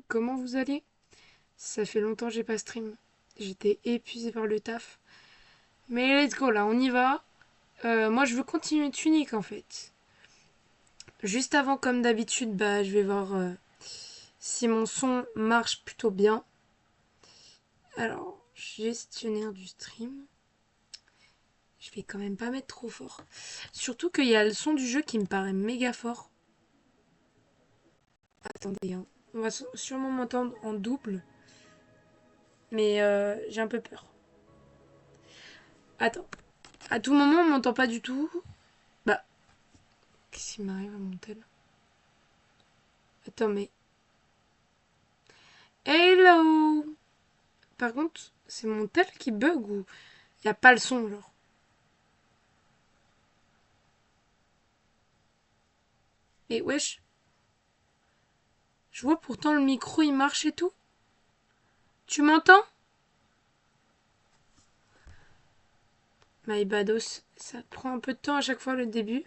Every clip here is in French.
comment vous allez? Ça fait longtemps que j'ai pas stream. J'étais épuisée par le taf. Mais let's go là, on y va. Moi je veux continuer Tunic en fait. Juste avant, comme d'habitude, je vais voir si mon son marche plutôt bien. Alors, gestionnaire du stream. Je vais quand même pas mettre trop fort. Surtout qu'il y a le son du jeu qui me paraît méga fort. Attendez, hein. On va sûrement m'entendre en double. Mais j'ai un peu peur. Attends. À tout moment, on m'entend pas du tout. Bah, qu'est-ce qui m'arrive à mon tel? Attends, mais. Hello! Par contre, c'est mon tel qui bug ou y a pas le son, genre? Et wesh, je vois pourtant le micro il marche et tout. Tu m'entends? My bados, ça prend un peu de temps à chaque fois le début.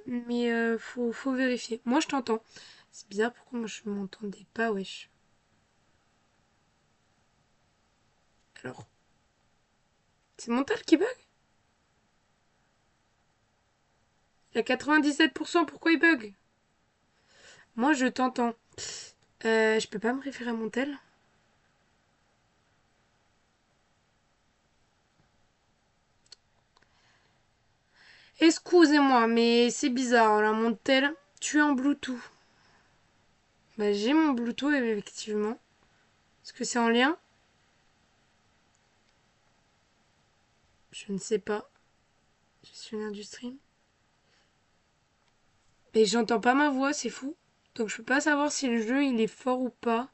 Mais faut vérifier. Moi je t'entends. C'est bizarre pourquoi moi je m'entendais pas, wesh. Alors, c'est mon tel qui bug? Il y a 97%, pourquoi il bug? Moi je t'entends. Je peux pas me référer à mon tel? Excusez-moi, mais c'est bizarre là, mon tel. Tu es en Bluetooth. Bah j'ai mon Bluetooth effectivement. Est-ce que c'est en lien? Je ne sais pas. Gestionnaire du stream. Mais j'entends pas ma voix, c'est fou. Donc je peux pas savoir si le jeu il est fort ou pas.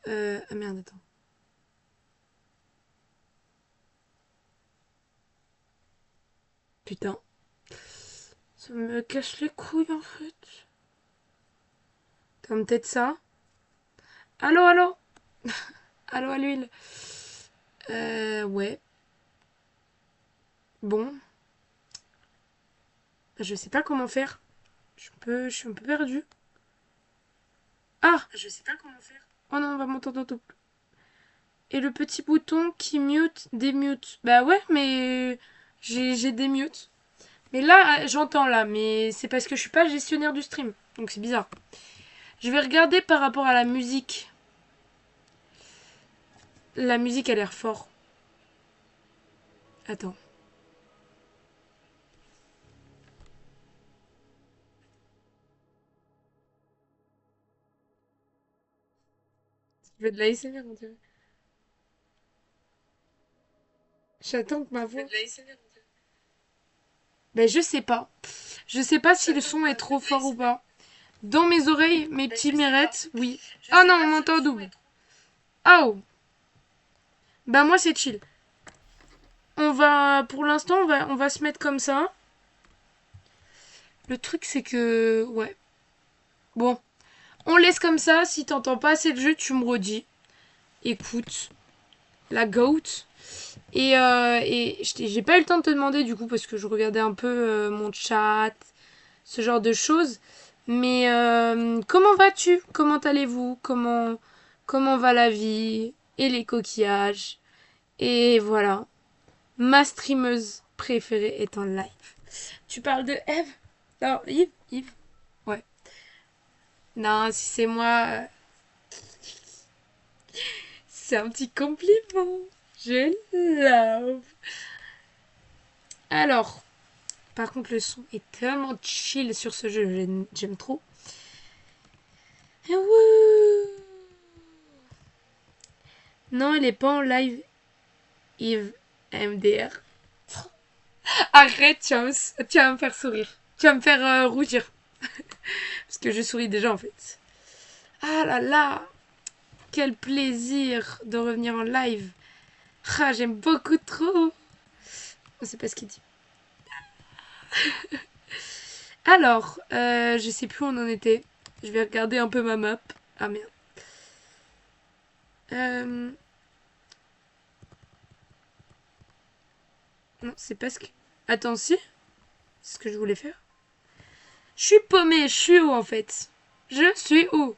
Ah merde, attends. Putain. Ça me cache les couilles en fait. Comme peut-être ça. Allô, allô? Allô à l'huile. Ouais. Bon. Je sais pas comment faire. Je suis un peu perdue. Ah! Je sais pas comment faire. Oh non, on va m'entendre en double. Et le petit bouton qui mute, démute. Bah ouais, mais j'ai démute. Mais là, j'entends là, mais c'est parce que je suis pas gestionnaire du stream. Donc c'est bizarre. Je vais regarder par rapport à la musique. La musique a l'air fort. Attends. Je veux de la ASMR, on dirait. J'attends que ma voix. Ben je sais pas. Je sais pas si le son est trop fort ou pas. Dans mes oreilles, mes petits mirettes, oui. Oh non, on m'entend double. Oh. Bah moi c'est chill. Pour l'instant, on va se mettre comme ça. Le truc c'est que, ouais. Bon, on laisse comme ça. Si t'entends pas assez le jeu, tu me redis. Écoute, la goat. Et j'ai pas eu le temps de te demander du coup parce que je regardais un peu mon chat, ce genre de choses. Mais comment vas-tu? Comment allez-vous? Comment va la vie? Et les coquillages? Et voilà. Ma streameuse préférée est en live. Tu parles de Eve? Non, Yves? Yves? Ouais. Non, si c'est moi, c'est un petit compliment. Je love. Alors, par contre, le son est tellement chill sur ce jeu, j'aime trop. Non, elle est pas en live, Yves MDR. Arrête, tu vas me faire sourire. Tu vas me faire rougir. Parce que je souris déjà en fait. Ah là là, quel plaisir de revenir en live. Ah, j'aime beaucoup trop. On sait pas ce qu'il dit. Alors, je sais plus où on en était. Je vais regarder un peu ma map. Ah merde. Euh, non, c'est pas ce que. Attends, si. C'est ce que je voulais faire. Je suis paumée, je suis où en fait? Je suis où?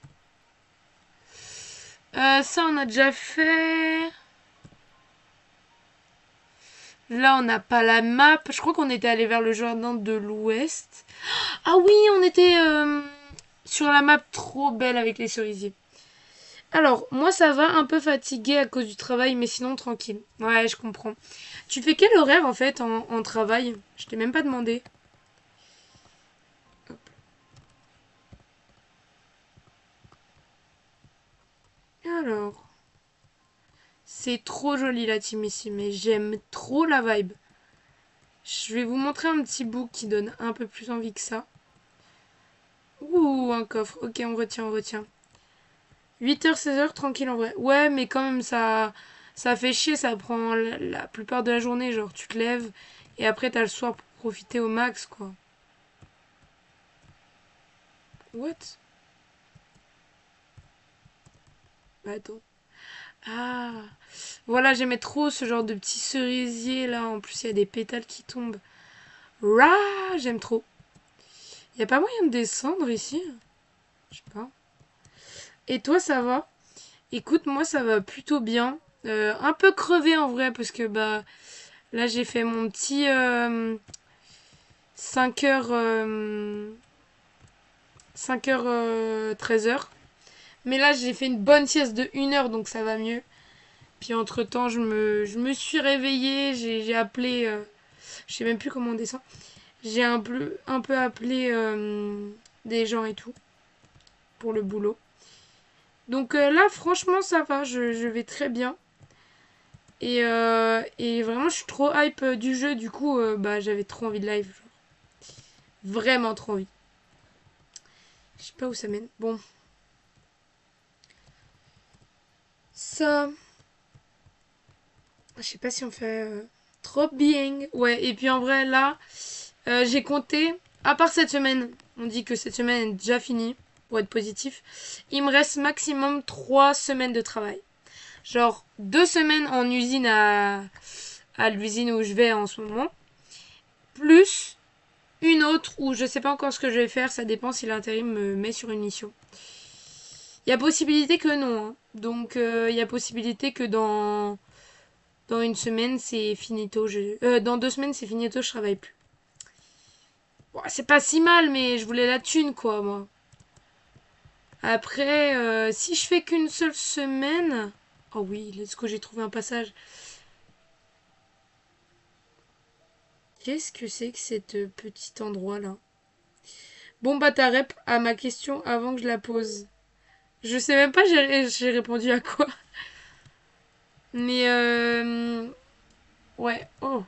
Ça, on a déjà fait. Là, on n'a pas la map. Je crois qu'on était allé vers le jardin de l'Ouest. Ah oui, on était sur la map trop belle avec les cerisiers. Alors, moi, ça va, un peu fatiguée à cause du travail, mais sinon, tranquille. Ouais, je comprends. Tu fais quel horaire, en fait, en travail? Je t'ai même pas demandé. Alors, c'est trop joli la team ici, mais j'aime trop la vibe. Je vais vous montrer un petit bout qui donne un peu plus envie que ça. Ouh, un coffre. Ok, on retient, on retient. 8h, 16h, tranquille en vrai. Ouais, mais quand même, ça fait chier, ça prend la plupart de la journée. Genre, tu te lèves et après, t'as le soir pour profiter au max, quoi. What? Bah, attends. Ah, voilà, j'aimais trop ce genre de petits cerisiers là. En plus, il y a des pétales qui tombent. Rah, j'aime trop. Y a pas moyen de descendre ici? Je sais pas. Et toi, ça va? Écoute, moi, ça va plutôt bien. Un peu crevé en vrai, parce que bah là, j'ai fait mon petit 5h, 5h, 13h. Mais là, j'ai fait une bonne sieste de 1 heure, donc ça va mieux. Puis entre-temps, je me suis réveillée, j'ai appelé... je sais même plus comment on descend. J'ai un peu appelé des gens et tout pour le boulot. Donc là, franchement, ça va, je vais très bien. Et vraiment, je suis trop hype du jeu. Du coup, bah, j'avais trop envie de live. Genre. Vraiment trop envie. Je sais pas où ça mène. Bon, ça... Je sais pas si on fait trop bien. Ouais, et puis en vrai, là, j'ai compté, à part cette semaine, on dit que cette semaine est déjà finie, pour être positif, il me reste maximum 3 semaines de travail. Genre 2 semaines en usine à l'usine où je vais en ce moment, plus une autre où je sais pas encore ce que je vais faire, ça dépend si l'intérim me met sur une mission. Il y a possibilité que non, hein. Donc il y a possibilité que dans une semaine c'est finito, dans 2 semaines c'est finito, je travaille plus. Bon, c'est pas si mal, mais je voulais la thune, quoi, moi. Après, si je fais qu'une seule semaine... Oh oui, let's go, j'ai trouvé un passage. Qu'est-ce que c'est que cet petit endroit-là? Bon, bah, ta rep à ma question avant que je la pose. Je sais même pas j'ai répondu à quoi. Mais, ouais, oh.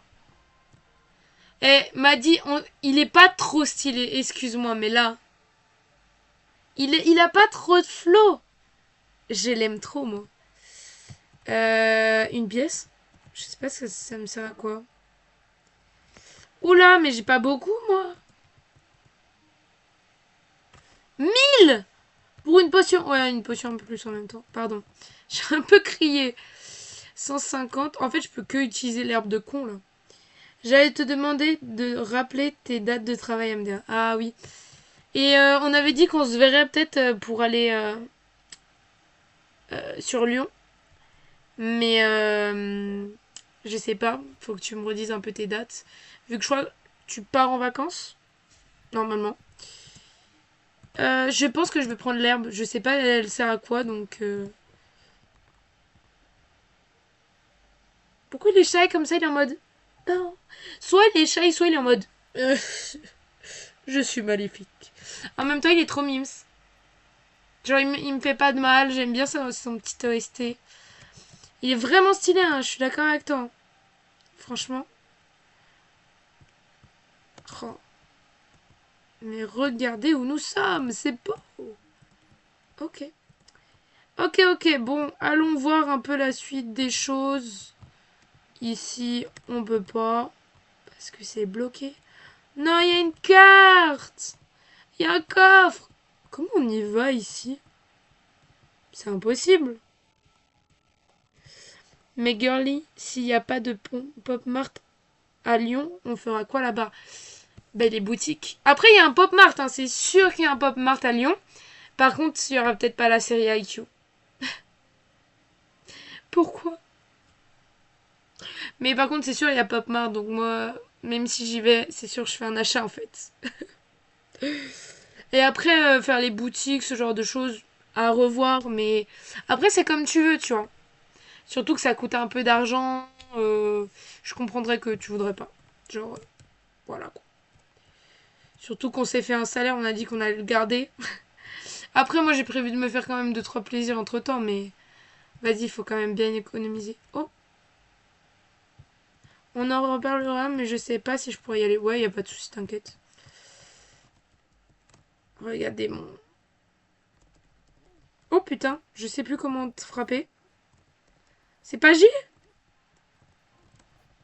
Eh, m'a dit, il est pas trop stylé, excuse-moi, mais là... Il a pas trop de flow. Je l'aime trop, moi. Une pièce? Je sais pas si ça me sert à quoi. Oula, mais j'ai pas beaucoup, moi. 1000 pour une potion. Ouais, une potion un peu plus en même temps. Pardon. J'ai un peu crié. 150. En fait, je peux que utiliser l'herbe de con, là. J'allais te demander de rappeler tes dates de travail, MDA. Ah oui. Et on avait dit qu'on se verrait peut-être pour aller sur Lyon. Mais je sais pas. Faut que tu me redises un peu tes dates. Vu que je crois que tu pars en vacances, normalement. Je pense que je vais prendre l'herbe. Je sais pas elle sert à quoi, donc... Pourquoi les chats comme ça, il est en mode... Non. Soit il est shy, soit il est en mode... euh, je suis maléfique. En même temps, il est trop mimes. Genre, il me fait pas de mal. J'aime bien son petit OST. Il est vraiment stylé, hein, je suis d'accord avec toi. Franchement. Oh. Mais regardez où nous sommes, c'est beau. Ok. Ok, ok, bon, allons voir un peu la suite des choses. Ici, on peut pas, parce que c'est bloqué. Non, il y a une carte. Il y a un coffre. Comment on y va ici? C'est impossible. Mais girly, s'il n'y a pas de Pop Mart à Lyon, on fera quoi là-bas? Ben, les boutiques. Après, il y a un Pop Mart, hein, c'est sûr qu'il y a un Pop Mart à Lyon. Par contre, il y aura peut-être pas la série IQ. Pourquoi? Mais par contre, c'est sûr, il y a Pop Mart, donc moi, même si j'y vais, c'est sûr, je fais un achat en fait. Et après, faire les boutiques, ce genre de choses, à revoir, mais après, c'est comme tu veux, tu vois. Surtout que ça coûte un peu d'argent, je comprendrais que tu voudrais pas. Genre, voilà quoi. Surtout qu'on s'est fait un salaire, on a dit qu'on allait le garder. Après, moi, j'ai prévu de me faire quand même 2-3 plaisirs entre temps, mais vas-y, il faut quand même bien économiser. Oh, on en reparlera, mais je sais pas si je pourrais y aller. Ouais, y a pas de souci, t'inquiète. Regardez mon. Oh putain, je sais plus comment te frapper. C'est pas J?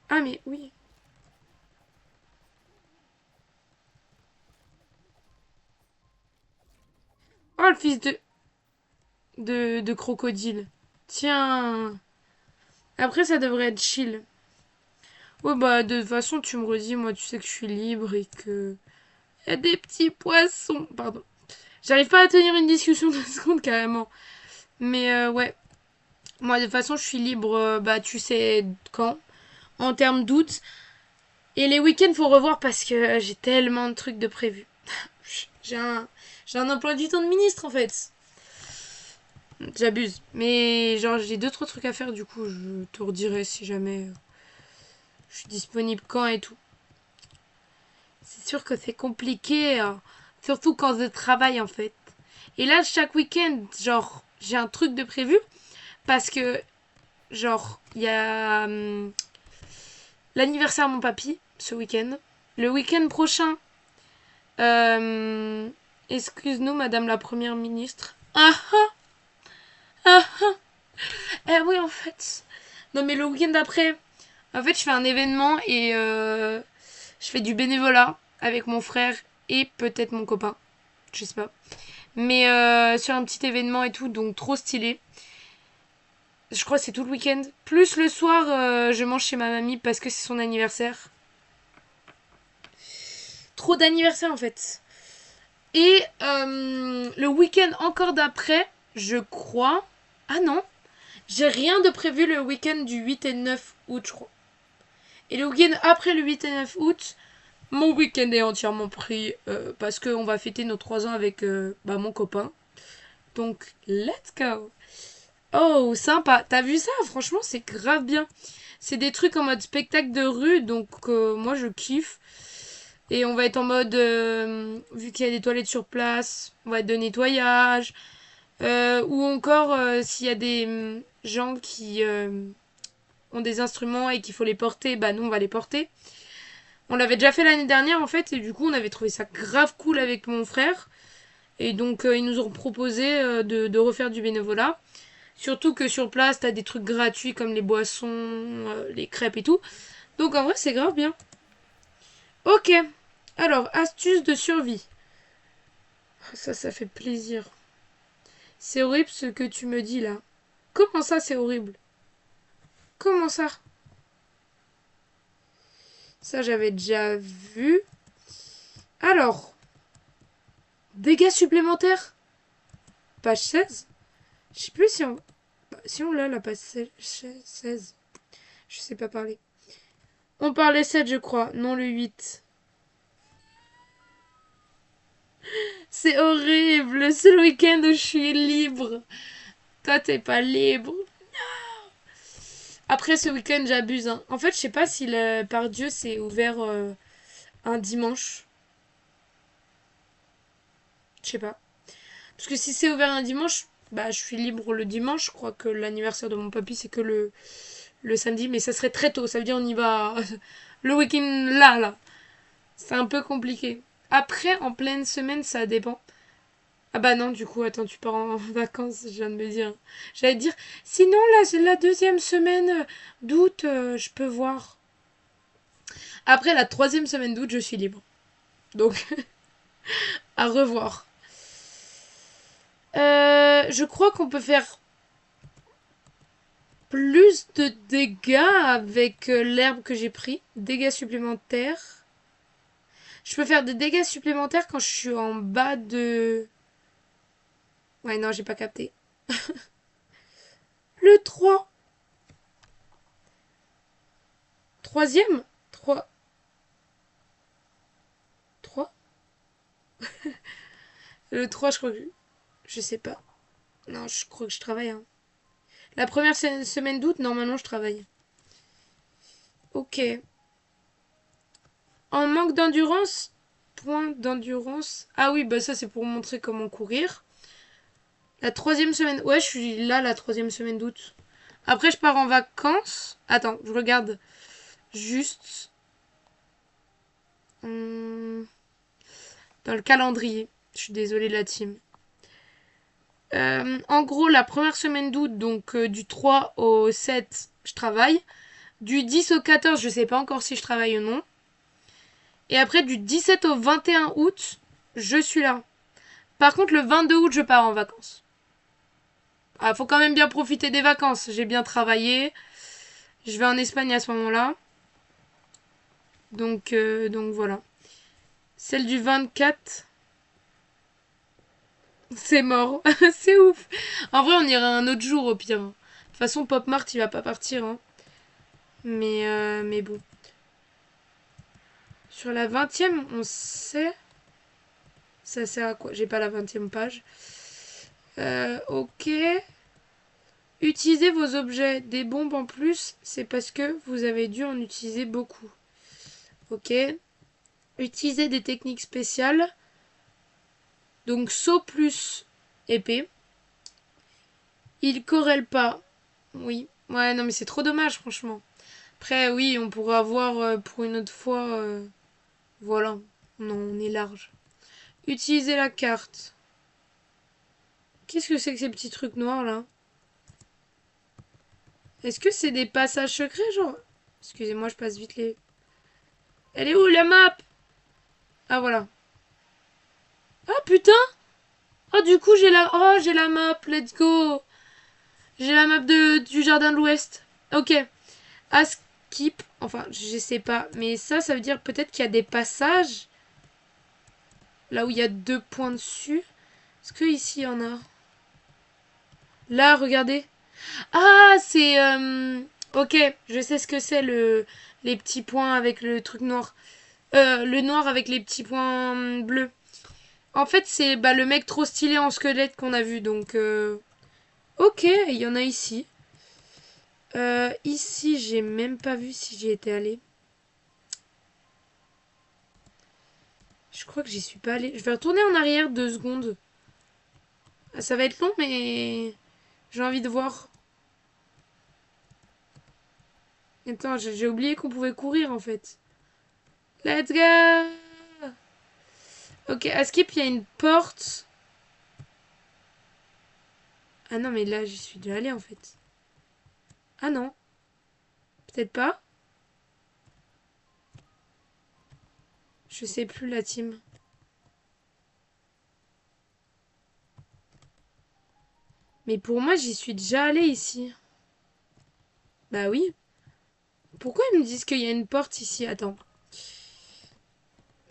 Ah, mais oui. Oh, le fils de crocodile. Tiens. Après, ça devrait être chill. Ouais, bah, de toute façon, tu me redis, moi, tu sais que je suis libre et que. Y a des petits poissons. Pardon. J'arrive pas à tenir une discussion de secondes carrément. Mais ouais. Moi, de toute façon, je suis libre, bah, tu sais quand. En termes d'août. Et les week-ends, faut revoir parce que j'ai tellement de trucs de prévus. J'ai un, j'ai un emploi du temps de ministre en fait. J'abuse. Mais genre, j'ai 2-3 trucs à faire, du coup, je te redirai si jamais je suis disponible quand et tout. C'est sûr que c'est compliqué, hein. Surtout quand je travaille en fait. Et là, chaque week-end, genre, j'ai un truc de prévu parce que, genre, il y a l'anniversaire de mon papy ce week-end. Le week-end prochain, euh, excuse-nous, Madame la Première ministre. Ah ah ah ah. Eh oui, en fait. Non, mais le week-end d'après, en fait, je fais un événement et je fais du bénévolat avec mon frère et peut-être mon copain. Je sais pas. Mais sur un petit événement et tout, donc trop stylé. Je crois que c'est tout le week-end. Plus le soir, je mange chez ma mamie parce que c'est son anniversaire. Trop d'anniversaires en fait. Et le week-end encore d'après, je crois. Ah non, j'ai rien de prévu le week-end du 8 et 9 août, je crois. Et le week-end après le 8 et 9 août, mon week-end est entièrement pris parce qu'on va fêter nos 3 ans avec bah, mon copain. Donc, let's go! Oh, sympa. T'as vu ça? Franchement, c'est grave bien. C'est des trucs en mode spectacle de rue, donc moi je kiffe. Et on va être en mode, vu qu'il y a des toilettes sur place, on va être de nettoyage. Ou encore, s'il y a des gens qui ont des instruments et qu'il faut les porter, bah nous on va les porter. On l'avait déjà fait l'année dernière en fait, et du coup on avait trouvé ça grave cool avec mon frère. Et donc ils nous ont proposé de refaire du bénévolat. Surtout que sur place, t'as des trucs gratuits comme les boissons, les crêpes et tout. Donc en vrai, c'est grave bien. Ok. Alors, astuce de survie. Ça fait plaisir. C'est horrible ce que tu me dis là. Comment ça, c'est horrible? Comment ça? Ça, j'avais déjà vu. Alors, dégâts supplémentaires. Page 16. Je sais plus si on l'a, la page 16. Je sais pas parler. On parlait 7, je crois. Non, le 8. C'est horrible. C'est le week-end où je suis libre. Toi, t'es pas libre. Après, ce week-end, j'abuse, hein. En fait, je sais pas si le par Dieu c'est ouvert un dimanche. Je sais pas. Parce que si c'est ouvert un dimanche, bah je suis libre le dimanche. Je crois que l'anniversaire de mon papy, c'est que le samedi. Mais ça serait très tôt. Ça veut dire on y va le week-end là. C'est un peu compliqué. Après, en pleine semaine, ça dépend. Ah bah non, du coup, attends, tu pars en vacances, je viens de me dire. J'allais te dire, sinon, là, c'est la deuxième semaine d'août, je peux voir. Après, la troisième semaine d'août, je suis libre. Donc, à revoir. Je crois qu'on peut faire plus de dégâts avec l'herbe que j'ai pris. Dégâts supplémentaires. Je peux faire des dégâts supplémentaires quand je suis en bas de Ouais, non, j'ai pas capté. Le 3. Troisième 3. 3. Le 3, je crois que... Je sais pas. Non, je crois que je travaille. Hein. La première semaine d'août, normalement, je travaille. Ok. En manque d'endurance. Point d'endurance. Ah oui, bah ça, c'est pour montrer comment courir. La troisième semaine... Ouais, je suis là la troisième semaine d'août. Après, je pars en vacances. Attends, je regarde juste... dans le calendrier. Je suis désolée, la team. En gros, la première semaine d'août, donc du 3 au 7, je travaille. Du 10 au 14, je sais pas encore si je travaille ou non. Et après, du 17 au 21 août, je suis là. Par contre, le 22 août, je pars en vacances. Ah, faut quand même bien profiter des vacances. J'ai bien travaillé. Je vais en Espagne à ce moment-là. Donc voilà. Celle du 24, c'est mort. C'est ouf. En vrai, on ira un autre jour au pire. De toute façon, Pop Mart, il va pas partir. Hein. Mais bon. Sur la 20e, on sait. Ça sert à quoi? J'ai pas la 20e page. Ok. Utilisez vos objets. Des bombes en plus, c'est parce que vous avez dû en utiliser beaucoup. Ok. Utilisez des techniques spéciales. Donc saut plus épée. Il corrèle pas. Oui. Ouais, non, mais c'est trop dommage, franchement. Après, oui, on pourra voir pour une autre fois. Voilà. Non, on est large. Utilisez la carte. Qu'est-ce que c'est que ces petits trucs noirs là? Est-ce que c'est des passages secrets, genre? Excusez-moi, je passe vite les... Elle est où la map? Ah voilà. Ah putain! Oh du coup j'ai la... Oh j'ai la map, let's go! J'ai la map du jardin de l'Ouest. Ok. À skip. Enfin, je sais pas. Mais ça veut dire peut-être qu'il y a des passages. Là où il y a 2 points dessus. Est-ce que ici il y en a? Là, regardez. Ah, c'est... ok, je sais ce que c'est les petits points avec le truc noir. Le noir avec les petits points bleus. En fait, c'est bah, le mec trop stylé en squelette qu'on a vu. Donc, ok, il y en a ici. Ici, j'ai même pas vu si j'y étais allée. Je crois que j'y suis pas allée. Je vais retourner en arrière 2 secondes. Ça va être long, mais j'ai envie de voir. Attends, j'ai oublié qu'on pouvait courir en fait. Let's go! Ok, à Skip, il y a une porte. Ah non, mais là, j'y suis déjà allée en fait. Ah non. Peut-être pas. Je sais plus la team. Mais pour moi, j'y suis déjà allée ici. Bah oui. Pourquoi ils me disent qu'il y a une porte ici? Attends.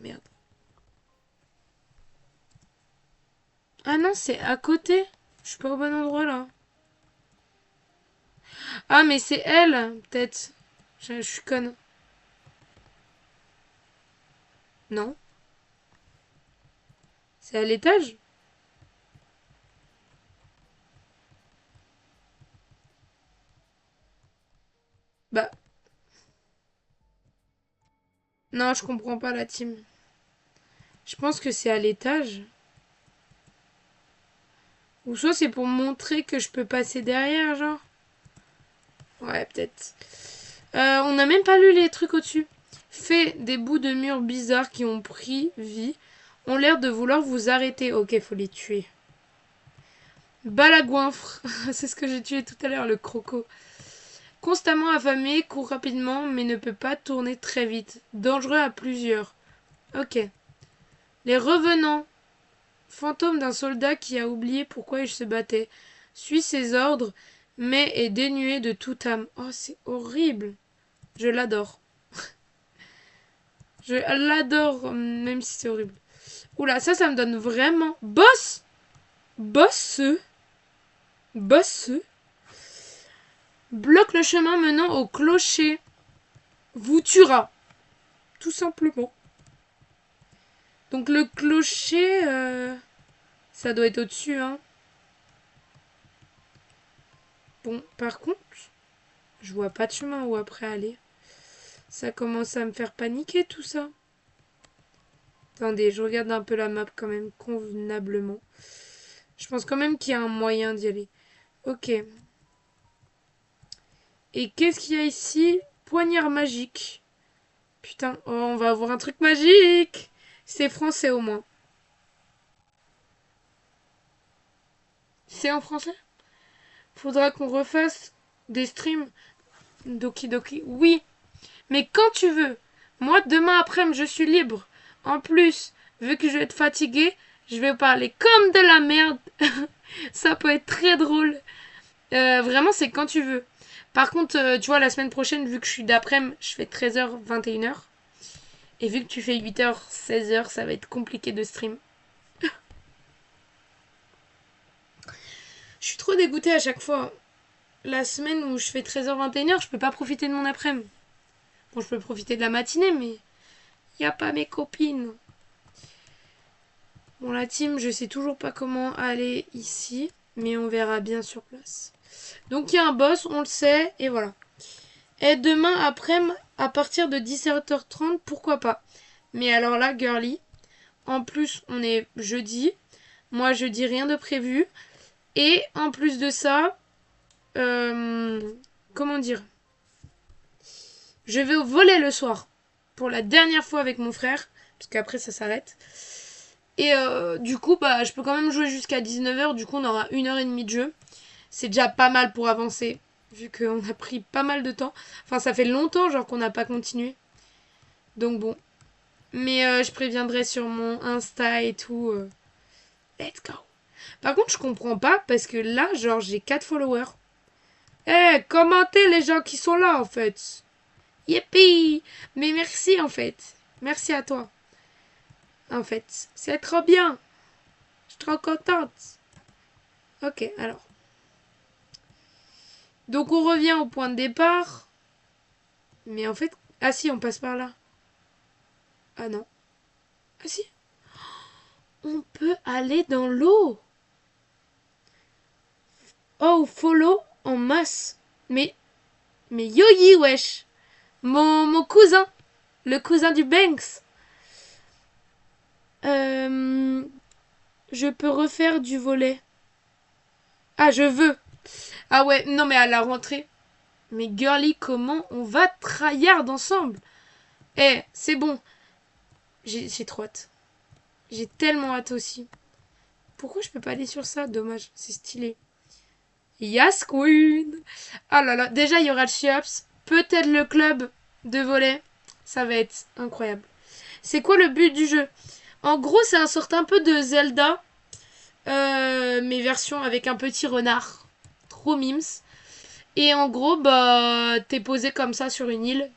Merde. Ah non, c'est à côté. Je suis pas au bon endroit là. Ah, mais c'est elle, peut-être. Je suis conne. Non. C'est à l'étage? Bah. Non, je comprends pas la team. Je pense que c'est à l'étage. Ou soit c'est pour montrer que je peux passer derrière, genre. Ouais, peut-être. On n'a même pas lu les trucs au-dessus. Fait des bouts de murs bizarres qui ont pris vie ont l'air de vouloir vous arrêter. Ok, faut les tuer. Balagouinfre, c'est ce que j'ai tué tout à l'heure, le croco. Constamment affamé, court rapidement, mais ne peut pas tourner très vite. Dangereux à plusieurs. Ok. Les revenants. Fantôme d'un soldat qui a oublié pourquoi il se battait. Suit ses ordres, mais est dénué de toute âme. Oh, c'est horrible. Je l'adore. Je l'adore, même si c'est horrible. Oula, ça me donne vraiment... Boss! Boss. Boss. Bloque le chemin menant au clocher. Vous tuera. Tout simplement. Donc le clocher, ça doit être au-dessus, hein. Bon, par contre, je vois pas de chemin où après aller. Ça commence à me faire paniquer tout ça. Attendez, je regarde un peu la map quand même convenablement. Je pense quand même qu'il y a un moyen d'y aller. Ok. Et qu'est-ce qu'il y a ici? Poignard magique. Putain, oh, on va avoir un truc magique. C'est français au moins. C'est en français? Faudra qu'on refasse des streams. Doki Doki. Oui, mais quand tu veux. Moi, demain après-midi, je suis libre. En plus, vu que je vais être fatiguée, je vais parler comme de la merde. Ça peut être très drôle. Vraiment, c'est quand tu veux. Par contre, tu vois, la semaine prochaine, vu que je suis d'après-midi, je fais 13h, 21h. Et vu que tu fais 8h, 16h, ça va être compliqué de stream. Je suis trop dégoûtée à chaque fois. La semaine où je fais 13h, 21h, je peux pas profiter de mon après-midi. Bon, je peux profiter de la matinée, mais y a pas mes copines. Bon, la team, je sais toujours pas comment aller ici, mais on verra bien sur place. Donc il y a un boss, on le sait, et voilà. Et demain après-midi, à partir de 17h30, pourquoi pas. Mais alors là, girly, en plus, on est jeudi. Moi, je dis rien de prévu. Et en plus de ça, comment dire? Je vais au volley le soir. Pour la dernière fois avec mon frère. Parce qu'après, ça s'arrête. Et du coup, bah, je peux quand même jouer jusqu'à 19h. Du coup, on aura 1h30 de jeu. C'est déjà pas mal pour avancer. Vu qu'on a pris pas mal de temps. Enfin, ça fait longtemps, genre, qu'on n'a pas continué. Donc bon. Mais je préviendrai sur mon Insta et tout. Let's go. Par contre, je comprends pas parce que là, genre, j'ai 4 followers. Eh, commentez les gens qui sont là, en fait. Yippee! Mais merci, en fait. Merci à toi. En fait, c'est trop bien. Je suis trop contente. Ok, alors. Donc, on revient au point de départ. Mais en fait... Ah si, on passe par là. Ah non. Ah si. On peut aller dans l'eau. Oh, follow en masse. Mais Yoyi, wesh. Mon cousin. Le cousin du Banks. Je peux refaire du volet. Ah, je veux. Ah ouais, non mais à la rentrée. Mais girly, comment on va tryhard ensemble? Eh, c'est bon. J'ai trop hâte. J'ai tellement hâte aussi. Pourquoi je peux pas aller sur ça? Dommage, c'est stylé. Yas Queen. Ah là là, déjà il y aura le Chiops. Peut-être le club de volley. Ça va être incroyable. C'est quoi le but du jeu? En gros, c'est un sort un peu de Zelda. Mais version avec un petit renard. Trop mimes. Et en gros, bah, t'es posé comme ça sur une île.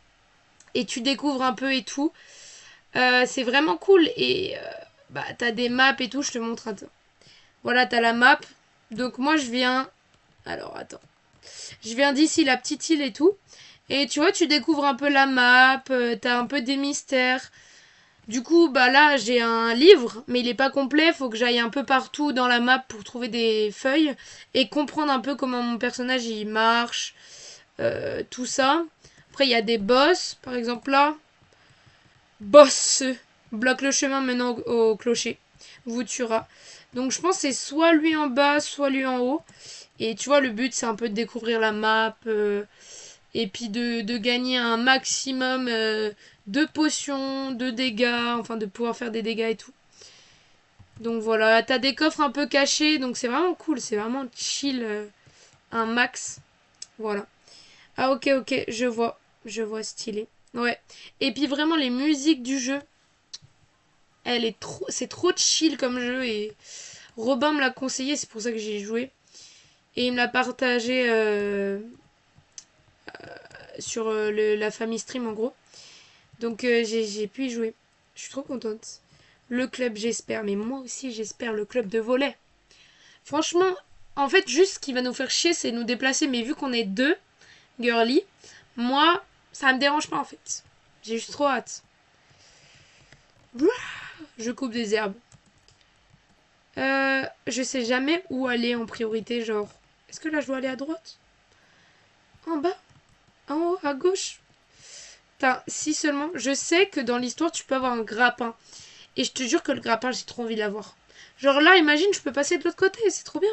Et tu découvres un peu et tout. C'est vraiment cool. Et bah, t'as des maps et tout. Je te montre un peu. Voilà, t'as la map. Donc moi, je viens... Alors, attends. Je viens d'ici, la petite île et tout. Et tu vois, tu découvres un peu la map. T'as un peu des mystères. Du coup, bah là, j'ai un livre, mais il est pas complet. Faut que j'aille un peu partout dans la map pour trouver des feuilles et comprendre un peu comment mon personnage il marche, tout ça. Après, il y a des boss, par exemple là. Boss bloque le chemin menant au clocher. Vous tuera. Donc, je pense que c'est soit lui en bas, soit lui en haut. Et tu vois, le but, c'est un peu de découvrir la map. Et puis de gagner un maximum de potions, de dégâts, enfin de pouvoir faire des dégâts et tout. Donc voilà, t'as des coffres un peu cachés, donc c'est vraiment cool, c'est vraiment chill, un max. Voilà. Ah ok, ok, je vois stylé. Ouais. Et puis vraiment les musiques du jeu, c'est trop chill comme jeu et Robin me l'a conseillé, c'est pour ça que j'ai joué. Et il me l'a partagé sur la famille stream en gros. Donc j'ai pu y jouer. Je suis trop contente. Le club, j'espère. Mais moi aussi, j'espère le club de volley. Franchement, en fait, juste ce qui va nous faire chier, c'est nous déplacer. Mais vu qu'on est deux, girly, moi, ça me dérange pas en fait. J'ai juste trop hâte. Je coupe des herbes. Je sais jamais où aller en priorité, genre. Est-ce que là, je dois aller à droite? En bas? En haut? À gauche? Putain, si seulement. Je sais que dans l'histoire, tu peux avoir un grappin. Et je te jure que le grappin, j'ai trop envie de l'avoir. Genre là, imagine, je peux passer de l'autre côté. C'est trop bien.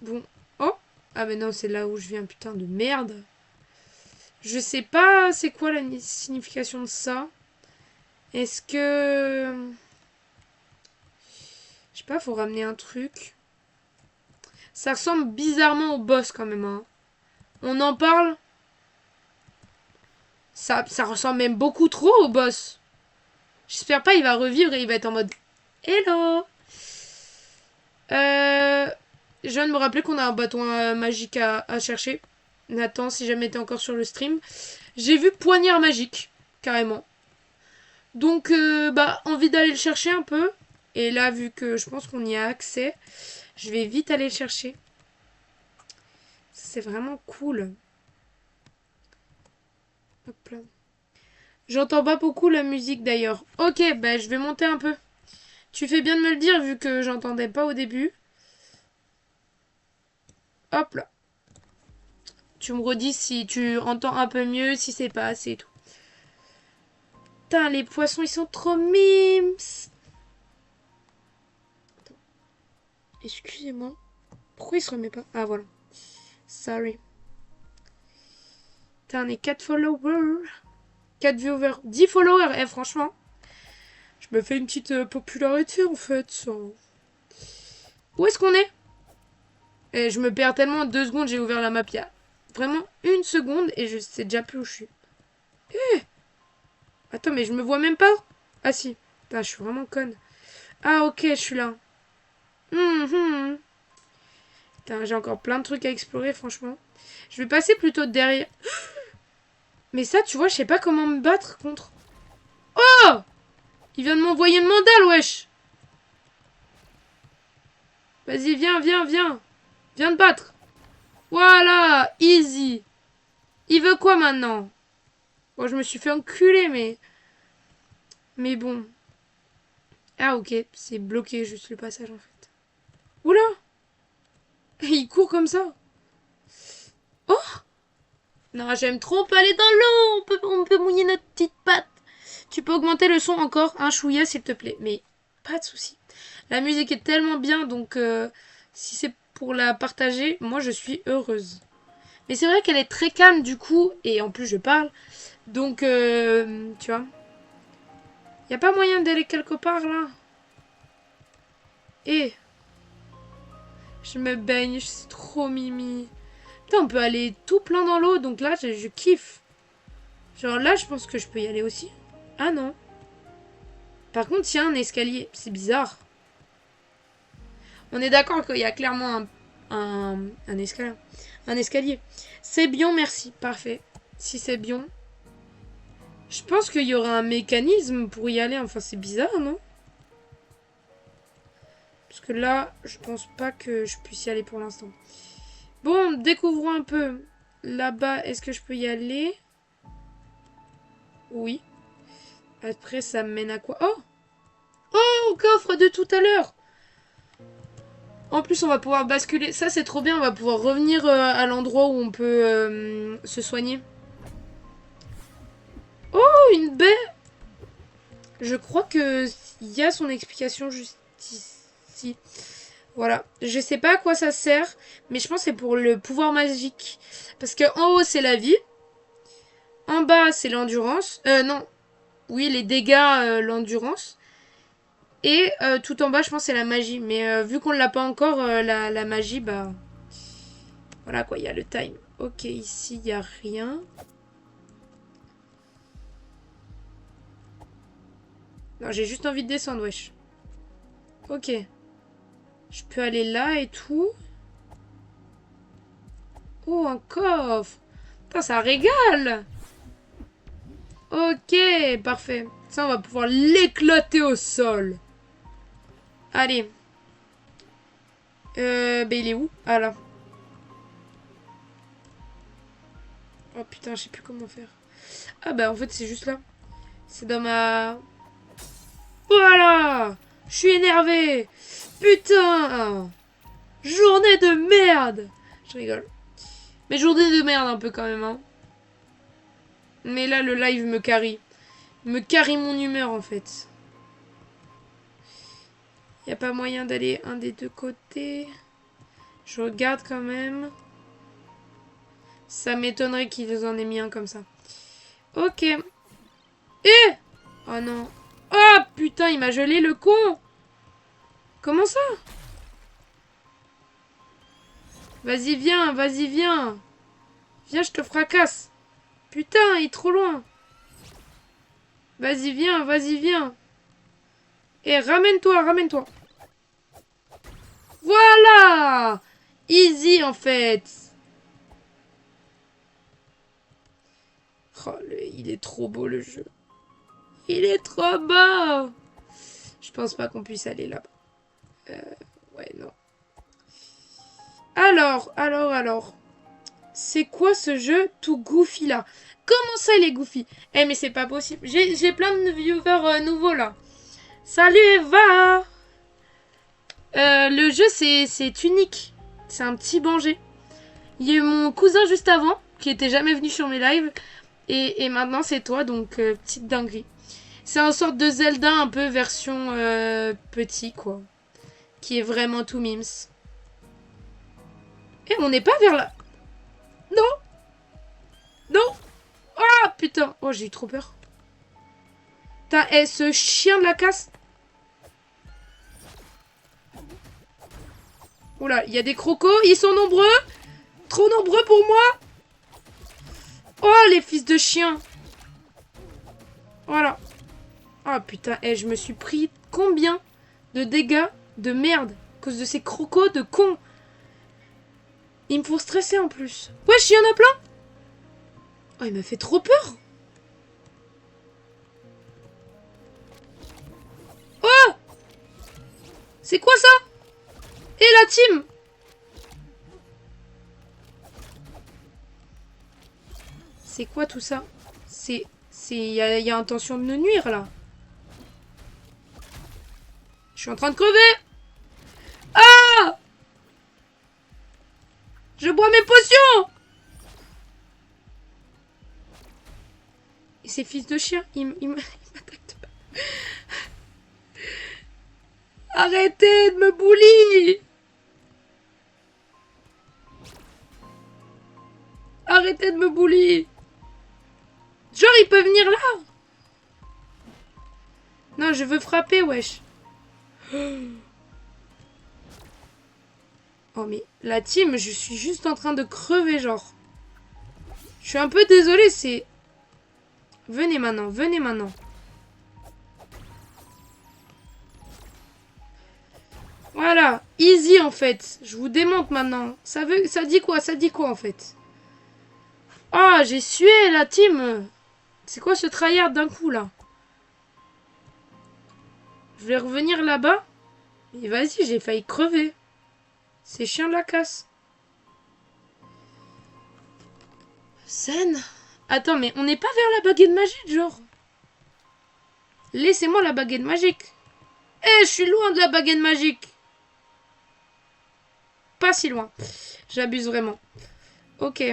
Bon. Oh. Ah mais non, c'est là où je viens. Putain de merde. Je sais pas c'est quoi la signification de ça. Est-ce que... Je sais pas, faut ramener un truc. Ça ressemble bizarrement au boss quand même. Hein. On en parle. Ça ressemble même beaucoup trop au boss. J'espère pas il va revivre et il va être en mode Hello. Je viens de me rappeler qu'on a un bâton magique à chercher. Nathan, si jamais t'es encore sur le stream. J'ai vu poignard magique, carrément. Donc, envie d'aller le chercher un peu. Et là, vu que je pense qu'on y a accès, je vais vite aller le chercher. C'est vraiment cool. Hop là. J'entends pas beaucoup la musique d'ailleurs. Ok, je vais monter un peu. Tu fais bien de me le dire vu que j'entendais pas au début. Hop là. Tu me redis si tu entends un peu mieux, si c'est pas assez et tout. Putain, les poissons, ils sont trop mimes. Excusez-moi. Pourquoi il se remet pas? Ah, voilà. Sorry. Putain, on est 4 followers. 4 viewers. 10 followers. Eh, franchement, je me fais une petite popularité, en fait. Où est-ce qu'on est? Et je me perds tellement. 2 secondes, j'ai ouvert la map. Il y a vraiment 1 seconde et je sais déjà plus où je suis. Eh! Attends, mais je me vois même pas. Ah, si. Putain, je suis vraiment conne. Ah, ok, je suis là. Putain, j'ai encore plein de trucs à explorer, franchement. Je vais passer plutôt derrière. Mais ça, tu vois, je sais pas comment me battre contre. Oh! Il vient de m'envoyer une mandale, wesh! Vas-y, viens, viens, viens. Viens te battre. Voilà, easy. Il veut quoi maintenant? Bon, je me suis fait enculer, mais... Mais bon. Ah, ok, c'est bloqué juste le passage, en fait. Oula! Il court comme ça. Oh! Non, j'aime trop pas aller dans l'eau. On peut mouiller notre petite patte. Tu peux augmenter le son encore un chouïa, s'il te plaît. Mais pas de souci. La musique est tellement bien, donc si c'est pour la partager, moi je suis heureuse. Mais c'est vrai qu'elle est très calme du coup, et en plus je parle. Donc, tu vois. Y a pas moyen d'aller quelque part là? Et je me baigne, c'est trop mimi. Putain, on peut aller tout plein dans l'eau, donc là je kiffe. Genre là, je pense que je peux y aller aussi. Ah non. Par contre, il y a un escalier. C'est bizarre. On est d'accord qu'il y a clairement un escalier. Un escalier. C'est bien, merci. Parfait. Si c'est bien. Je pense qu'il y aura un mécanisme pour y aller. Enfin, c'est bizarre, non? Parce que là, je pense pas que je puisse y aller pour l'instant. Bon, découvrons un peu. Là-bas, est-ce que je peux y aller? Oui. Après, ça me mène à quoi? Oh! Oh, coffre de tout à l'heure! En plus, on va pouvoir basculer. Ça, c'est trop bien. On va pouvoir revenir à l'endroit où on peut se soigner. Oh, une baie! Je crois que il y a son explication juste ici. Voilà. Je sais pas à quoi ça sert, mais je pense que c'est pour le pouvoir magique. Parce que en haut, c'est la vie. En bas, c'est l'endurance. Non. Oui, les dégâts, l'endurance. Et tout en bas, je pense c'est la magie. Mais vu qu'on l'a pas encore, la magie, bah... Voilà quoi, il y a le time. Ok, ici, il n'y a rien. Non, j'ai juste envie de descendre, wesh. Ok. Je peux aller là et tout. Oh, un coffre. Putain, ça régale. Ok, parfait. Ça, on va pouvoir l'éclater au sol. Allez. Ben il est où? Ah là. Oh putain, je sais plus comment faire. Ah bah en fait c'est juste là. C'est dans ma... Voilà. Je suis énervé. Putain. Journée de merde. Je rigole. Mais journée de merde un peu quand même. Hein. Mais là le live me carry. Me carry mon humeur en fait. Y a pas moyen d'aller un des deux côtés. Je regarde quand même. Ça m'étonnerait qu'ils en aient mis un comme ça. Ok. Eh! Oh non. Oh putain, il m'a gelé le con. Comment ça? Vas-y, viens, vas-y, viens. Viens, je te fracasse. Putain, il est trop loin. Vas-y, viens, vas-y, viens. Eh, ramène-toi, ramène-toi. Voilà! Easy, en fait. Oh, il est trop beau, le jeu. Il est trop beau. Je pense pas qu'on puisse aller là-bas. Ouais, non. Alors. C'est quoi ce jeu tout goofy là? Comment ça il est goofy? Eh mais c'est pas possible. J'ai plein de viewers nouveaux là. Salut Eva. Le jeu c'est unique. C'est un petit Banger. Il y a eu mon cousin juste avant qui était jamais venu sur mes lives. Et maintenant c'est toi donc petite dinguerie. C'est un sorte de Zelda un peu version petit quoi. Qui est vraiment tout mims. Et on n'est pas vers là. Non. Non. Ah putain. Oh j'ai eu trop peur. Putain, ce chien de la casse. Oula, il y a des crocos. Ils sont nombreux. Trop nombreux pour moi. Oh les fils de chiens. Voilà. Ah putain, je me suis pris combien de dégâts de merde à cause de ces crocos de cons. Ils me font stresser en plus. Wesh, il y en a plein. Oh, il m'a fait trop peur. Oh! C'est quoi ça? Et la team? C'est quoi tout ça? Il y a intention de nous nuire là. Je suis en train de crever. Ah! Je bois mes potions. Et ces fils de chiens, ils m'attaquent pas. Arrêtez de me bully. Arrêtez de me bully. Genre, il peut venir là. Non, je veux frapper, wesh. Oh, mais la team, je suis juste en train de crever, genre. Je suis un peu désolée, c'est... Venez maintenant, venez maintenant. Voilà, easy en fait. Je vous démonte maintenant. Ça dit quoi? Ça dit quoi en fait? Ah, j'ai sué la team. C'est quoi ce tryhard d'un coup là? Je vais revenir là-bas. Mais vas-y, j'ai failli crever. C'est chien de la casse. Zen. Attends, mais on n'est pas vers la baguette magique, genre. Laissez-moi la baguette magique. Eh, je suis loin de la baguette magique. Pas si loin. J'abuse vraiment. Ok.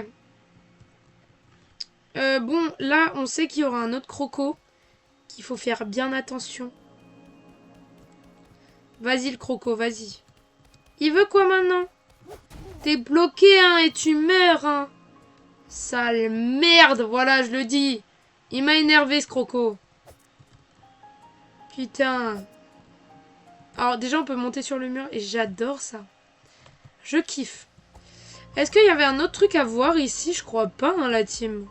Bon, là, on sait qu'il y aura un autre croco. Qu'il faut faire bien attention. Vas-y, le croco, vas-y. Il veut quoi maintenant? T'es bloqué, hein, et tu meurs, hein. Sale merde, voilà, je le dis. Il m'a énervé, ce croco. Putain. Alors, déjà, on peut monter sur le mur, et j'adore ça. Je kiffe. Est-ce qu'il y avait un autre truc à voir ici? Je crois pas, hein, la team.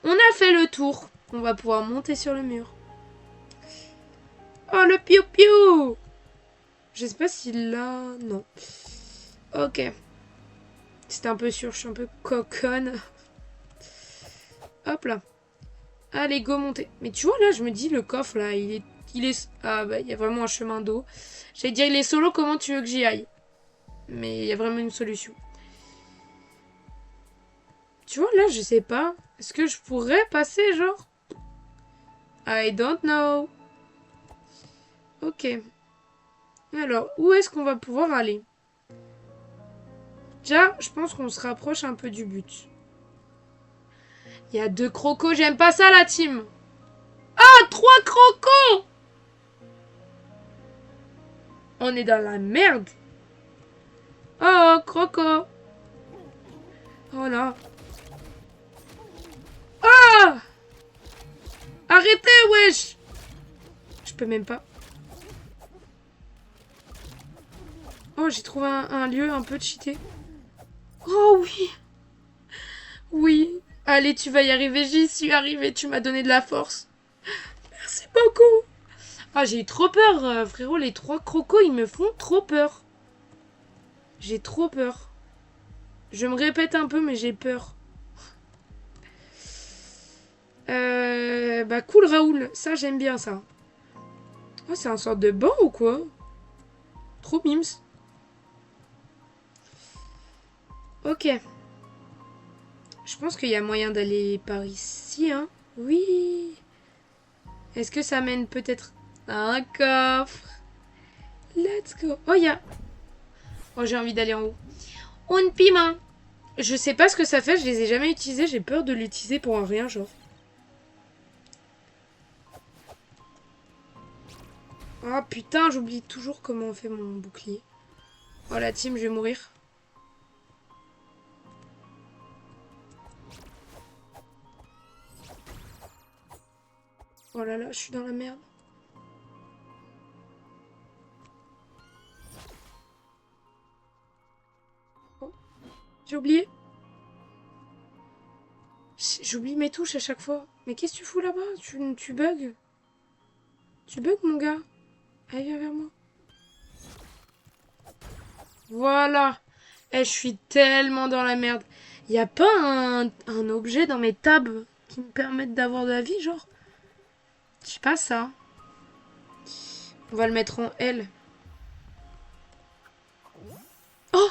On a fait le tour. On va pouvoir monter sur le mur. Oh, le piou-piou! Je sais pas s'il l'a... Non. Ok. C'était un peu sûr, je suis un peu coconne. Hop là. Allez, go monter. Mais tu vois, là, je me dis, le coffre, là, il Il est... Ah bah, il y a vraiment un chemin d'eau. J'allais dire, il est solo, comment tu veux que j'y aille? Mais il y a vraiment une solution. Tu vois, là, je sais pas. Est-ce que je pourrais passer, genre? I don't know. Ok. Alors, où est-ce qu'on va pouvoir aller? Déjà, je pense qu'on se rapproche un peu du but. Il y a 2 crocos, j'aime pas ça, la team. Ah, 3 crocos! On est dans la merde. Oh, croco. Oh là. Ah! Arrêtez, wesh! Je peux même pas. Oh, j'ai trouvé un lieu un peu cheaté. Oh oui! Oui. Allez, tu vas y arriver, j'y suis arrivée, tu m'as donné de la force. Merci beaucoup. Ah, j'ai eu trop peur, frérot, les 3 crocos, ils me font trop peur. J'ai trop peur. Je me répète un peu, mais j'ai peur. Bah cool, Raoul. Ça, j'aime bien, ça. Oh, c'est un sorte de banc ou quoi? Trop mims. Ok. Je pense qu'il y a moyen d'aller par ici, hein. Oui. Est-ce que ça mène peut-être à un coffre? Let's go. Oh, il y a... Oh, j'ai envie d'aller en haut. Un piment. Je sais pas ce que ça fait, je les ai jamais utilisés. J'ai peur de l'utiliser pour un rien, genre. Oh putain, j'oublie toujours comment on fait mon bouclier. Oh la team, je vais mourir. Oh là là, je suis dans la merde. Oh, j'ai oublié. J'oublie mes touches à chaque fois. Mais qu'est-ce que tu fous là-bas? Tu bugs? Tu bugs, mon gars? Allez, viens vers moi. Voilà. Eh, je suis tellement dans la merde. Y a pas un objet dans mes tables qui me permette d'avoir de la vie, genre? Je sais pas ça. On va le mettre en L. Oh!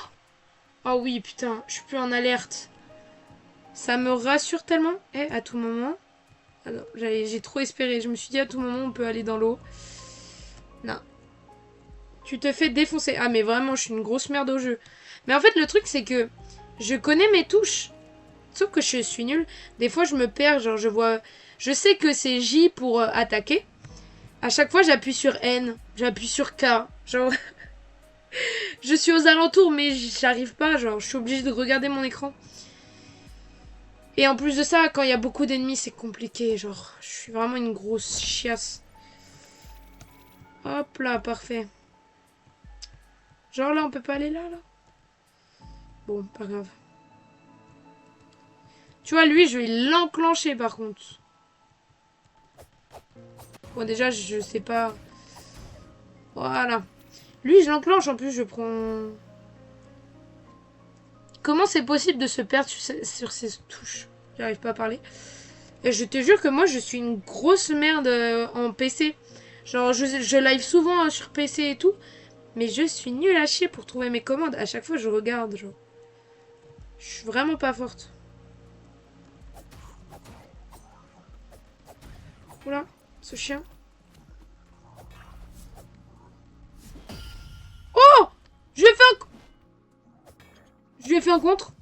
Oh oui, putain, je suis plus en alerte. Ça me rassure tellement. Eh, à tout moment. Ah non, j'ai trop espéré. Je me suis dit à tout moment on peut aller dans l'eau. Non. Tu te fais défoncer. Ah mais vraiment, je suis une grosse merde au jeu. Mais en fait, le truc c'est que je connais mes touches. Sauf que je suis nulle. Des fois, je me perds. Genre, je vois... Je sais que c'est J pour attaquer. À chaque fois, j'appuie sur N. J'appuie sur K. Genre... je suis aux alentours, mais j'arrive pas. Genre, je suis obligée de regarder mon écran. Et en plus de ça, quand il y a beaucoup d'ennemis, c'est compliqué. Genre, je suis vraiment une grosse chiasse. Hop là, parfait. Genre là, on peut pas aller là, là. Bon, pas grave. Tu vois, lui, je vais l'enclencher, par contre. Bon, déjà, je sais pas... Voilà. Lui, je l'enclenche. En plus, je prends... Comment c'est possible de se perdre sur ces touches? J'arrive pas à parler. Et je te jure que moi, je suis une grosse merde en PC. Genre, je live souvent sur PC et tout. Mais je suis nulle à chier pour trouver mes commandes. À chaque fois, je regarde, genre. Je suis vraiment pas forte. Oula, ce chien. Oh! Je lui ai fait un... Je lui ai fait un contre.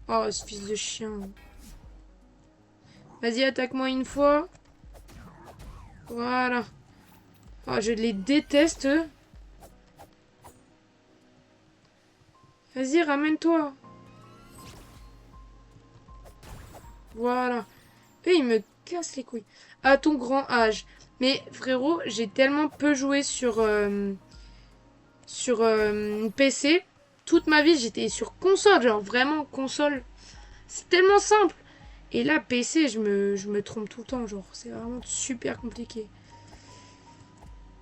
Oh, ce fils de chien. Vas-y, attaque-moi une fois. Voilà. Oh, je les déteste. Vas-y, ramène-toi. Voilà. Et il me casse les couilles. À ton grand âge. Mais frérot, j'ai tellement peu joué sur PC. Toute ma vie, j'étais sur console. Genre vraiment console. C'est tellement simple. Et là, PC, je me trompe tout le temps. Genre, c'est vraiment super compliqué.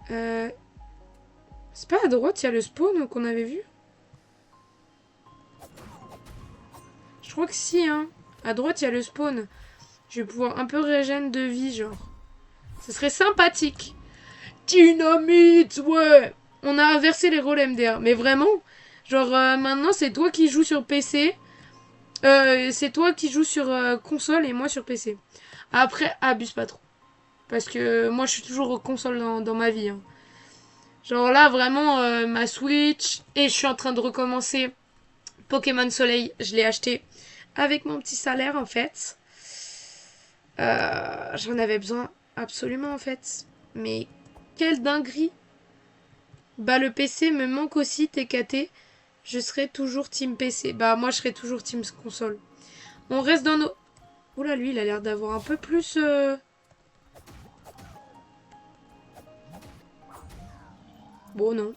C'est pas à droite, il y a le spawn qu'on avait vu? Je crois que si, hein. À droite, il y a le spawn. Je vais pouvoir un peu régénérer de vie, genre. Ce serait sympathique. Dynamite, ouais. On a inversé les rôles MDR. Mais vraiment, genre maintenant c'est toi qui joues sur PC. C'est toi qui joues sur console et moi sur PC. Après, abuse pas trop. Parce que moi je suis toujours console dans ma vie. Hein. Genre là vraiment ma Switch. Et je suis en train de recommencer Pokémon Soleil. Je l'ai acheté avec mon petit salaire en fait. J'en avais besoin absolument en fait. Mais quelle dinguerie. Bah le PC me manque aussi TKT. Je serai toujours team PC. Bah moi je serai toujours team console. On reste dans nos... Oula lui il a l'air d'avoir un peu plus... Bon non.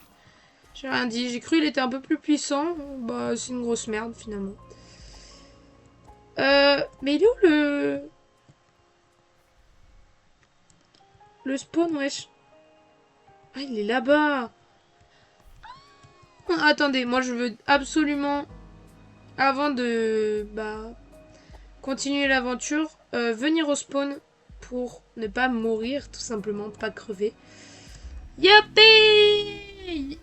J'ai rien dit. J'ai cru qu'il était un peu plus puissant. Bah c'est une grosse merde finalement. Mais il est où le spawn wesh? Ah il est là-bas. Attendez, moi je veux absolument, avant de continuer l'aventure, venir au spawn pour ne pas mourir, tout simplement, pas crever. Youpi!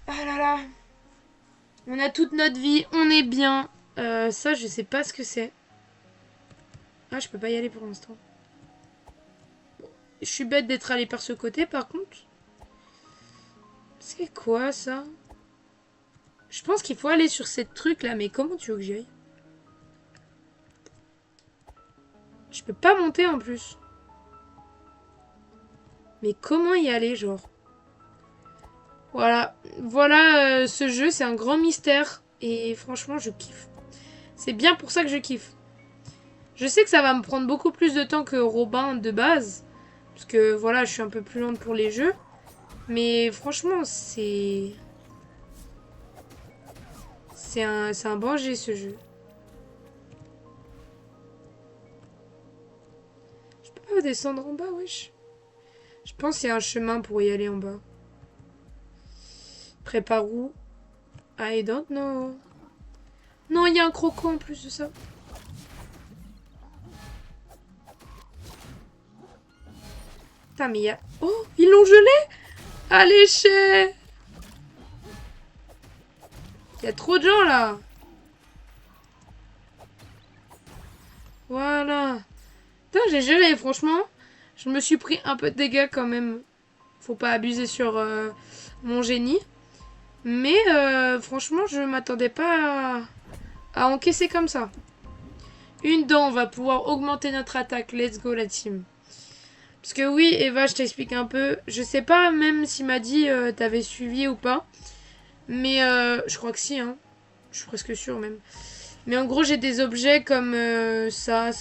Ah là là. On a toute notre vie, on est bien. Ça, je sais pas ce que c'est. Ah, je peux pas y aller pour l'instant. Bon, je suis bête d'être allé par ce côté, par contre. C'est quoi, ça? Je pense qu'il faut aller sur cette truc là, mais comment tu veux que j'y aille? Je peux pas monter en plus. Mais comment y aller, genre? Voilà, voilà ce jeu, c'est un grand mystère. Et franchement, je kiffe. C'est bien pour ça que je kiffe. Je sais que ça va me prendre beaucoup plus de temps que Robin de base. Parce que voilà, je suis un peu plus lente pour les jeux. Mais franchement, c'est un bon jeu ce jeu. Je peux pas descendre en bas, wesh. Je pense qu'il y a un chemin pour y aller en bas. Prépare où? I don't know. Non, il y a un croco en plus de ça. Putain, mais il y a... Oh, ils l'ont gelé? Allez, chez... Il y a trop de gens, là. Voilà. Putain, j'ai gelé, franchement. Je me suis pris un peu de dégâts, quand même. Faut pas abuser sur mon génie. Mais, franchement, je m'attendais pas à encaisser comme ça. Une dent, on va pouvoir augmenter notre attaque. Let's go, la team. Parce que oui, Eva, je t'explique un peu. Je sais pas même s'il m'a dit t'avais suivi ou pas. Mais je crois que si, hein. Je suis presque sûre même. Mais en gros, j'ai des objets comme ça.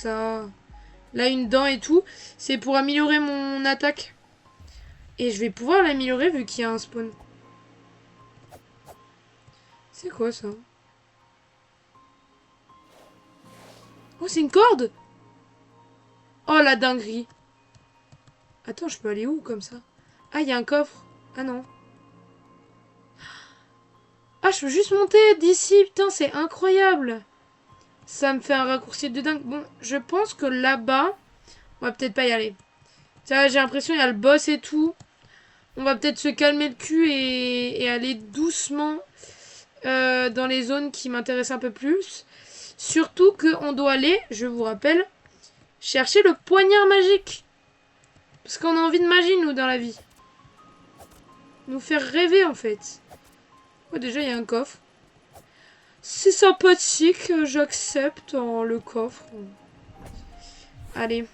Là, une dent et tout. C'est pour améliorer mon attaque. Et je vais pouvoir l'améliorer vu qu'il y a un spawn. C'est quoi ça? Oh, c'est une corde! Oh, la dinguerie! Attends, je peux aller où comme ça? Ah, il y a un coffre. Ah non. Ah, je peux juste monter d'ici. Putain, c'est incroyable. Ça me fait un raccourci de dingue. Bon, je pense que là-bas, on va peut-être pas y aller. J'ai l'impression qu'il y a le boss et tout. On va peut-être se calmer le cul et aller doucement dans les zones qui m'intéressent un peu plus. Surtout qu'on doit aller, je vous rappelle, chercher le poignard magique. Parce qu'on a envie de magie, nous, dans la vie. Nous faire rêver, en fait. Oh, déjà, il y a un coffre. C'est sympathique, j'accepte le coffre. Allez.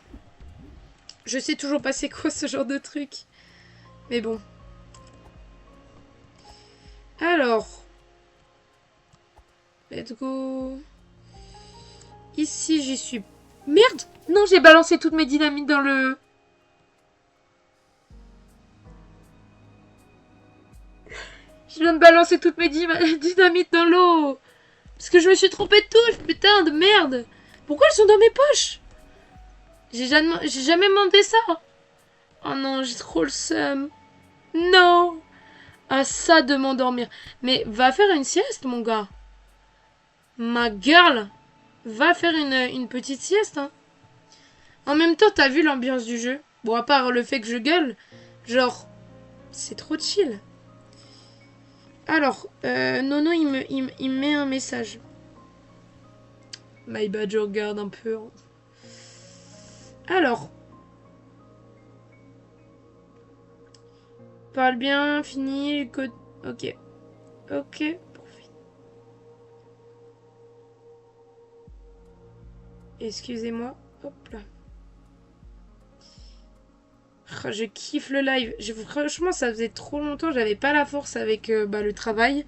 Je sais toujours pas c'est quoi ce genre de truc. Mais bon. Alors. Let's go. Ici, j'y suis. Merde! Non, j'ai balancé toutes mes dynamites dans le... Je viens de balancer toutes mes dynamites dans l'eau. Parce que je me suis trompée de touche, putain de merde. Pourquoi elles sont dans mes poches? J'ai jamais demandé ça. Oh non, j'ai trop le seum. Non. Ah, ça de m'endormir. Mais va faire une sieste, mon gars. Ma girl. Va faire une petite sieste, hein. En même temps, t'as vu l'ambiance du jeu? Bon, à part le fait que je gueule, genre, c'est trop chill. Alors, Nono, il me met un message. My bad, je regarde un peu. Alors. Parle bien, fini, code. Ok. Ok. Excusez-moi. Hop là. Oh, je kiffe le live. Franchement, ça faisait trop longtemps. J'avais pas la force avec le travail.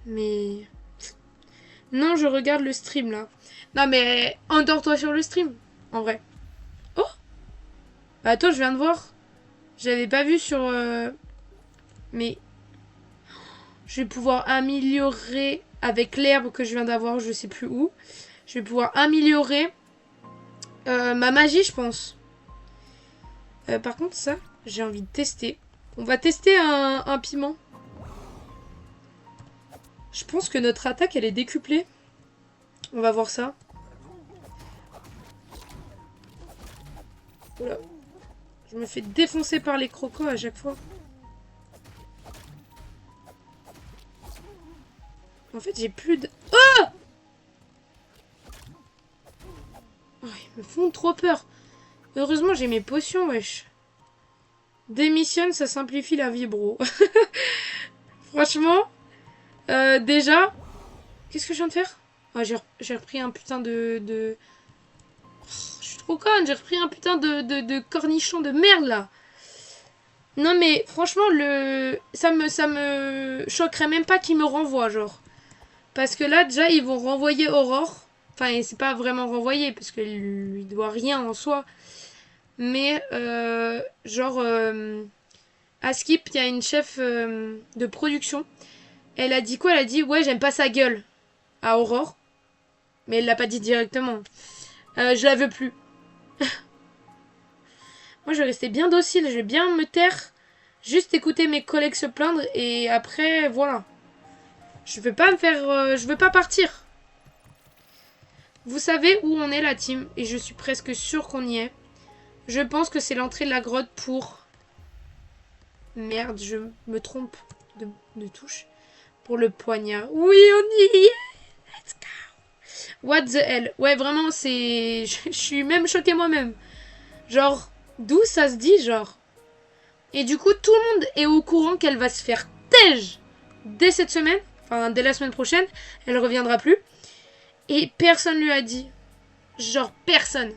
Mais. Non, je regarde le stream là. Non, mais endors-toi sur le stream. En vrai. Oh, bah, attends, je viens de voir. J'avais pas vu sur. Mais. Je vais pouvoir améliorer avec l'herbe que je viens d'avoir, je sais plus où. Je vais pouvoir améliorer ma magie, je pense. Par contre, ça, j'ai envie de tester. On va tester un piment. Je pense que notre attaque, elle est décuplée. On va voir ça. Oula. Je me fais défoncer par les crocos à chaque fois. En fait, j'ai plus de... Oh, oh, ils me font trop peur. Heureusement, j'ai mes potions, wesh. Démissionne, ça simplifie la vie, bro. Franchement, déjà... Qu'est-ce que je viens de faire? Oh, j'ai repris un putain de... Je suis trop conne, j'ai repris un putain de cornichon de merde, là. Non, mais franchement, ça me choquerait même pas qu'ils me renvoient, genre. Parce que là, déjà, ils vont renvoyer Aurore. Enfin, c'est pas vraiment renvoyer, parce qu'il lui doit rien en soi. Mais, à Skip, il y a une chef de production. Elle a dit quoi? Elle a dit, ouais, j'aime pas sa gueule à Aurore. Mais elle l'a pas dit directement. Je la veux plus. Moi, je vais rester bien docile, je vais bien me taire. Juste écouter mes collègues se plaindre et après, voilà. Je vais pas me faire... je veux pas partir. Vous savez où on est, la team, et je suis presque sûre qu'on y est. Je pense que c'est l'entrée de la grotte pour... Merde, je me trompe de touche. Pour le poignard. Oui, on y est. Let's go. What the hell. Ouais, vraiment, c'est... Je suis même choquée moi-même. Genre, d'où ça se dit, genre. Et du coup, tout le monde est au courant qu'elle va se faire tège dès cette semaine. Enfin, dès la semaine prochaine. Elle reviendra plus. Et personne lui a dit. Genre, personne.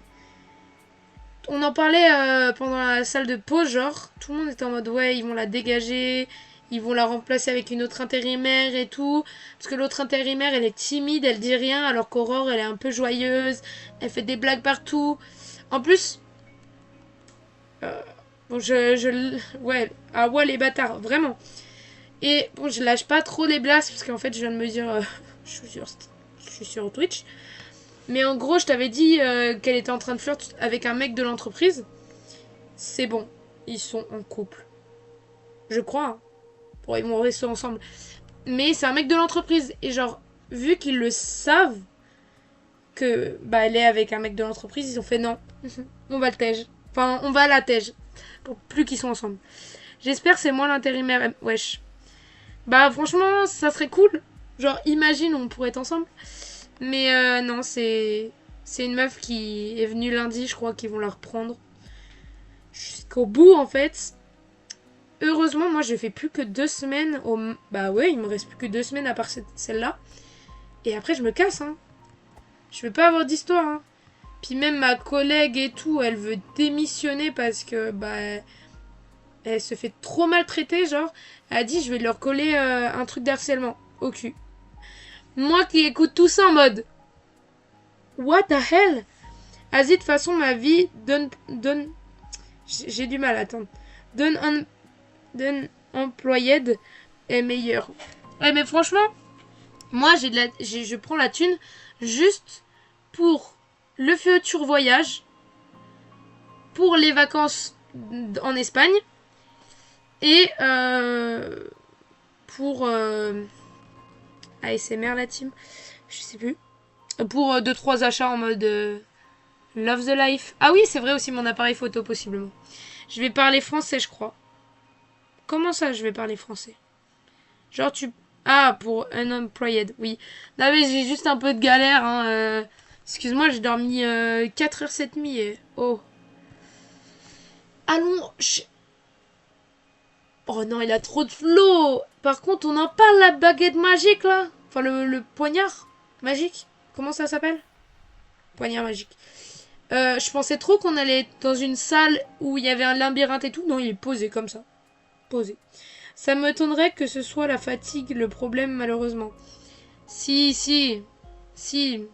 On en parlait pendant la salle de pause, genre, tout le monde était en mode ouais, ils vont la dégager, ils vont la remplacer avec une autre intérimaire et tout. Parce que l'autre intérimaire, elle est timide, elle dit rien, alors qu'Aurore, elle est un peu joyeuse, elle fait des blagues partout. En plus, bon, ouais, ah ouais, les bâtards, vraiment. Et bon, je lâche pas trop les blasts, parce qu'en fait, je viens de me dire, je suis sur Twitch. Mais en gros, je t'avais dit qu'elle était en train de flirter avec un mec de l'entreprise. C'est bon. Ils sont en couple. Je crois. Hein. Bon, ils vont rester ensemble. Mais c'est un mec de l'entreprise. Et genre, vu qu'ils le savent que bah elle est avec un mec de l'entreprise, ils ont fait non. On va le tège. Enfin, on va la tège. Pour plus qu'ils soient ensemble. J'espère que c'est moi l'intérimaire. Wesh. Bah franchement, ça serait cool. Genre, imagine, on pourrait être ensemble. Mais non, c'est une meuf qui est venue lundi, je crois qu'ils vont la reprendre. Jusqu'au bout, en fait. Heureusement, moi, je fais plus que 2 semaines. Bah ouais, il me reste plus que 2 semaines à part celle-là. Et après, je me casse, hein. Je veux pas avoir d'histoire, hein. Puis même ma collègue et tout, elle veut démissionner parce que, bah, elle se fait trop maltraiter, genre. Elle a dit, je vais leur coller un truc d'harcèlement au cul. Moi qui écoute tout ça en mode... What the hell? Vas-y, de toute façon, ma vie donne... J'ai du mal à attendre. Donne employé est meilleur. Ouais, mais franchement, moi, je prends la thune juste pour le futur voyage, pour les vacances en Espagne et pour ASMR la team, je sais plus, pour 2-3 achats en mode Love the life. Ah oui, c'est vrai aussi mon appareil photo, possiblement. Je vais parler français, je crois. Comment ça, je vais parler français? Genre, tu... Ah, pour unemployed, oui. Non, mais j'ai juste un peu de galère, hein. Excuse-moi, j'ai dormi 4h cette nuit. Oh. Allons... Oh non, il a trop de flow. Par contre, on en parle, la baguette magique, là. Enfin, le poignard magique. Comment ça s'appelle? Poignard magique. Je pensais trop qu'on allait être dans une salle où il y avait un labyrinthe et tout. Non, il est posé comme ça. Posé. Ça m'étonnerait que ce soit la fatigue le problème, malheureusement. Si, si. Si.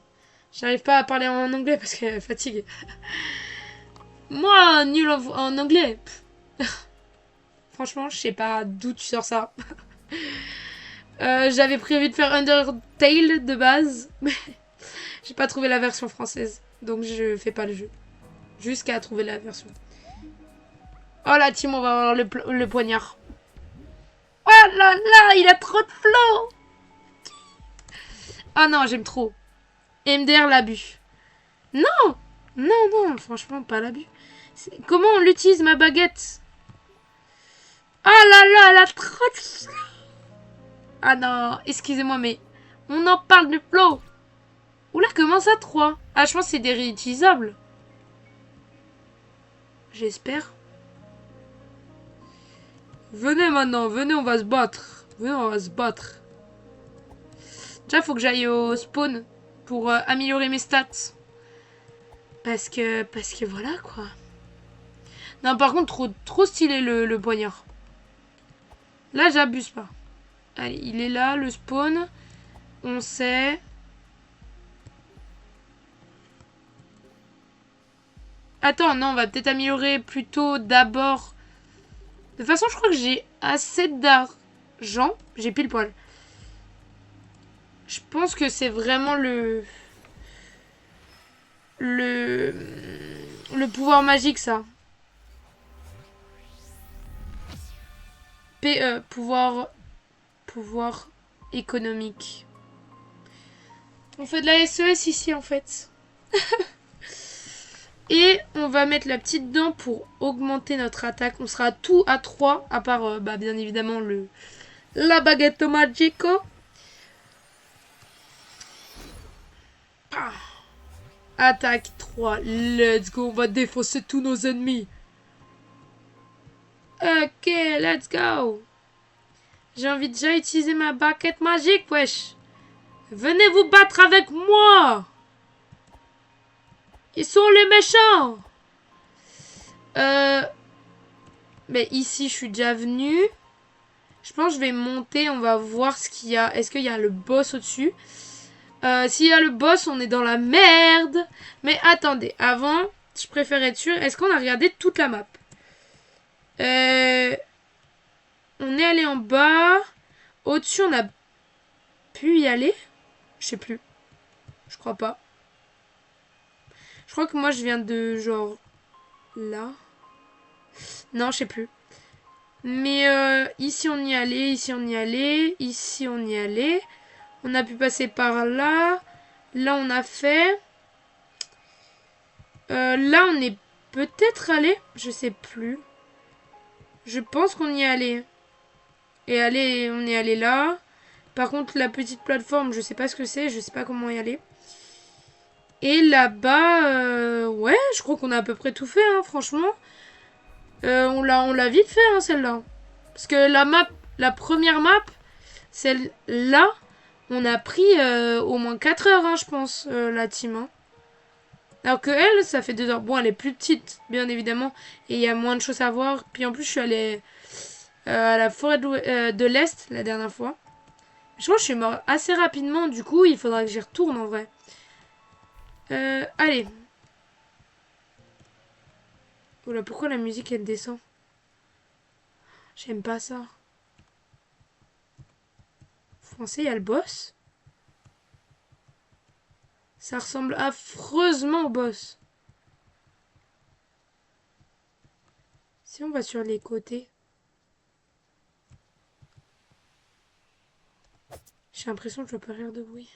J'arrive pas à parler en anglais parce que fatigue. Moi, nul en anglais. Franchement, je sais pas d'où tu sors ça. J'avais prévu de faire Undertale de base, mais j'ai pas trouvé la version française. Donc je fais pas le jeu. Jusqu'à trouver la version. Oh la team, on va avoir le poignard. Oh là là, il a trop de flow. Ah non, j'aime trop. MDR l'abus. Non, non, non, franchement, pas l'abus. Comment on l'utilise, ma baguette? Ah là là, elle a trop de flow. Ah non, excusez-moi, mais on en parle de flow. Oula, comment ça, 3? Ah, je pense que c'est des réutilisables. J'espère. Venez maintenant, venez, on va se battre. Venez, on va se battre. Déjà, faut que j'aille au spawn pour améliorer mes stats. Parce que voilà, quoi. Non, par contre, trop stylé le poignard. Là, j'abuse pas. Allez, il est là, le spawn. On sait. Attends, non, on va peut-être améliorer plutôt d'abord. De toute façon, je crois que j'ai assez d'argent. J'ai pile poil. Je pense que c'est vraiment le pouvoir magique, ça. PE, pouvoir économique. On fait de la SES ici, en fait. Et on va mettre la petite dent pour augmenter notre attaque. On sera tout à 3, à part, bien évidemment, la baguette magico. Ah. Attaque 3. Let's go. On va défausser tous nos ennemis. Ok, let's go. J'ai envie de déjà utiliser ma baguette magique, wesh. Venez vous battre avec moi. Ils sont les méchants. Mais ici, je suis déjà venue. Je pense que je vais monter. On va voir ce qu'il y a. Est-ce qu'il y a le boss au-dessus? S'il y a le boss, on est dans la merde. Mais attendez, avant, je préfère être sûr. Est-ce qu'on a regardé toute la map? On est allé en bas. Au-dessus, on a pu y aller? Je sais plus. Je crois pas. Je crois que moi, je viens de genre là. Non, je sais plus. Mais ici, on y allait. Ici, on y allait. Ici, on y allait. On a pu passer par là. Là, on a fait. Là, on est peut-être allé. Je sais plus. Je pense qu'on y est allé. Et allez, on est allé là. Par contre, la petite plateforme, je sais pas ce que c'est. Je sais pas comment y aller. Et là-bas, ouais, je crois qu'on a à peu près tout fait, hein, franchement. On l'a vite fait, hein, celle-là. Parce que la première map, celle-là, on a pris au moins 4 heures, hein, je pense, la team. Hein. Alors que elle, ça fait 2 heures. Bon, elle est plus petite, bien évidemment. Et il y a moins de choses à voir. Puis en plus, je suis allée à la forêt de l'Est la dernière fois. Je crois que je suis mort assez rapidement. Du coup, il faudra que j'y retourne en vrai. Allez. Oula, pourquoi la musique elle descend? J'aime pas ça. Français, il y a le boss. Ça ressemble affreusement au boss. Si on va sur les côtés. J'ai l'impression que je ne peux pas faire de bruit.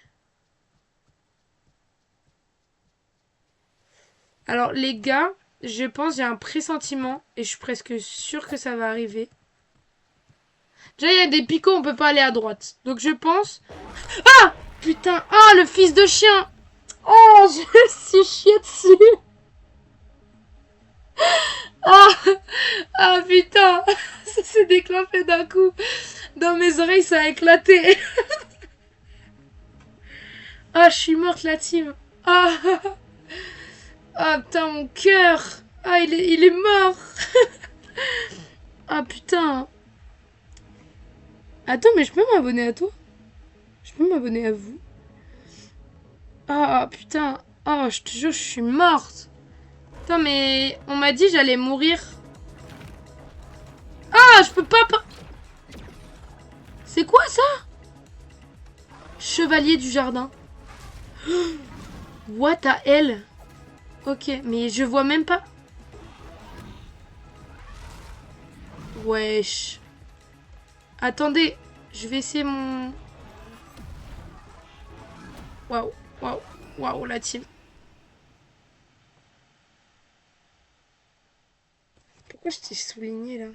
Alors, les gars, je pense, j'ai un pressentiment et je suis presque sûre que ça va arriver. Déjà, il y a des picots, on peut pas aller à droite. Donc, je pense... Ah! Putain! Ah, le fils de chien! Oh, je me suis chié dessus! Ah! Ah, putain! Ça s'est déclenché d'un coup. Dans mes oreilles, ça a éclaté. Ah, je suis morte, la team. Ah! Ah, putain, mon cœur! Ah, il est mort! Ah, putain! Attends, mais je peux m'abonner à toi? Je peux m'abonner à vous? Ah, putain! Oh, je te jure, je suis morte! Putain, mais on m'a dit j'allais mourir. Ah, je peux pas... C'est quoi ça? Chevalier du jardin. What the hell? Ok, mais je vois même pas. Wesh. Attendez, je vais essayer mon... Waouh, waouh, waouh, la team. Pourquoi je t'ai souligné là?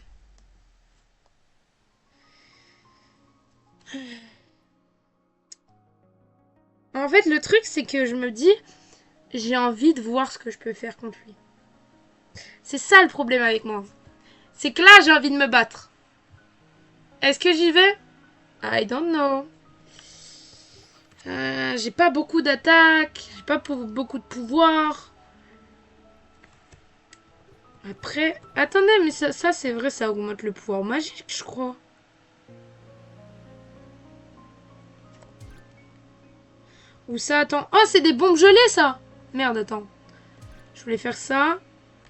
En fait, le truc, c'est que je me dis, j'ai envie de voir ce que je peux faire contre lui. C'est ça le problème avec moi. C'est que là, j'ai envie de me battre. Est-ce que j'y vais? I don't know. J'ai pas beaucoup d'attaques, j'ai pas beaucoup de pouvoir. Après, attendez, mais ça c'est vrai, ça augmente le pouvoir magique, je crois. Ou ça, attends. Oh, c'est des bombes gelées, ça! Merde, attends. Je voulais faire ça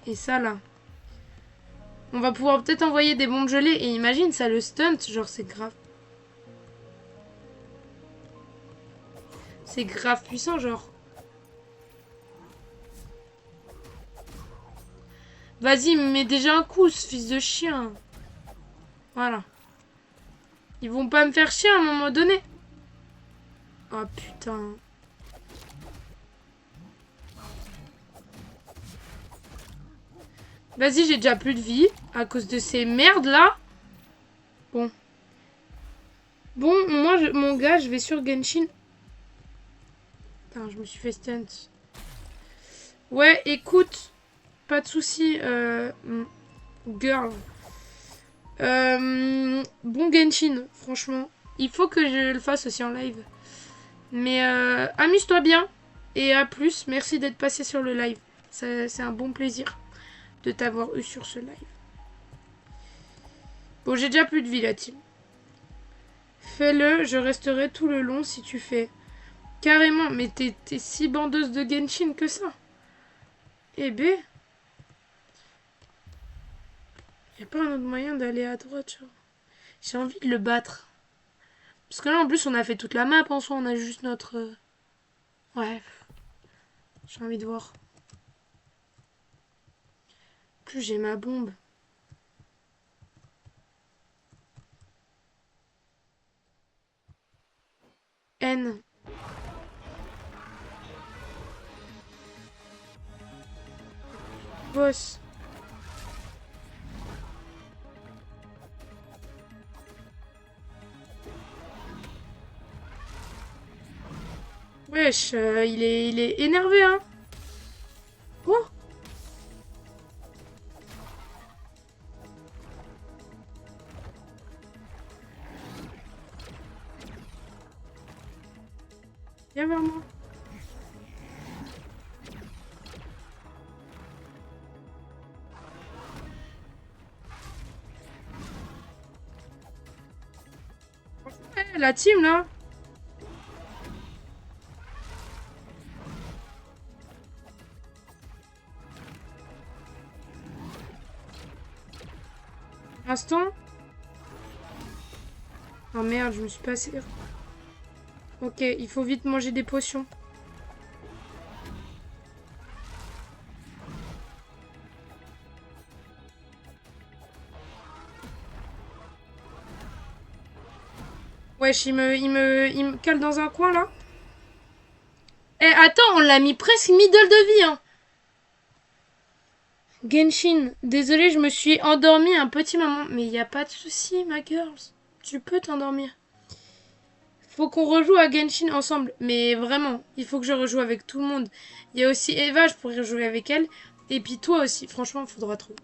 et ça, là. On va pouvoir peut-être envoyer des bombes gelées et imagine, ça le stunt, genre c'est grave. C'est grave puissant, genre. Vas-y, mets déjà un coup, ce fils de chien. Voilà. Ils vont pas me faire chier à un moment donné. Oh putain. Vas-y, j'ai déjà plus de vie à cause de ces merdes là. Bon. Bon, moi, mon gars, je vais sur Genshin. Putain, je me suis fait stunt. Ouais, écoute. Pas de soucis, girl. Bon Genshin, franchement. Il faut que je le fasse aussi en live. Mais amuse-toi bien. Et à plus. Merci d'être passé sur le live. C'est un bon plaisir de t'avoir eu sur ce live. Bon, j'ai déjà plus de vie, la team. Fais-le, je resterai tout le long si tu fais. Carrément, mais t'es si bandeuse de Genshin que ça. Eh ben. Y a pas un autre moyen d'aller à droite, genre. J'ai envie de le battre. Parce que là, en plus, on a fait toute la map en soi. On a juste notre... Ouais. J'ai envie de voir. Plus j'ai ma bombe. N. Boss. Wesh, il est énervé, hein. Oh. Viens vers moi. Ouais, la team, là. Instant. Oh merde, je me suis passé. Ok, il faut vite manger des potions. Wesh, il me cale dans un coin, là. Eh, attends, on l'a mis presque middle de vie, hein. Genshin, désolé, je me suis endormie un petit moment. Mais il n'y a pas de souci, ma girls. Tu peux t'endormir. Faut qu'on rejoue à Genshin ensemble. Mais vraiment, il faut que je rejoue avec tout le monde. Il y a aussi Eva, je pourrais jouer avec elle. Et puis toi aussi, franchement, il faudra trop.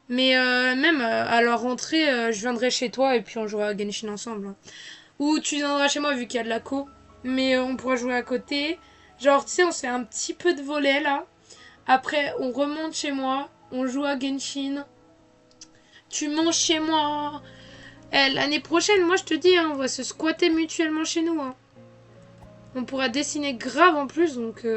Mais même à la rentrée, je viendrai chez toi et puis on jouera à Genshin ensemble, hein. Ou tu viendras chez moi vu qu'il y a de la co. Mais on pourra jouer à côté. Genre, tu sais, on se fait un petit peu de volet là. Après, on remonte chez moi. On joue à Genshin. Tu manges chez moi. Eh, l'année prochaine, moi je te dis, hein, on va se squatter mutuellement chez nous, hein. On pourra dessiner grave en plus, donc...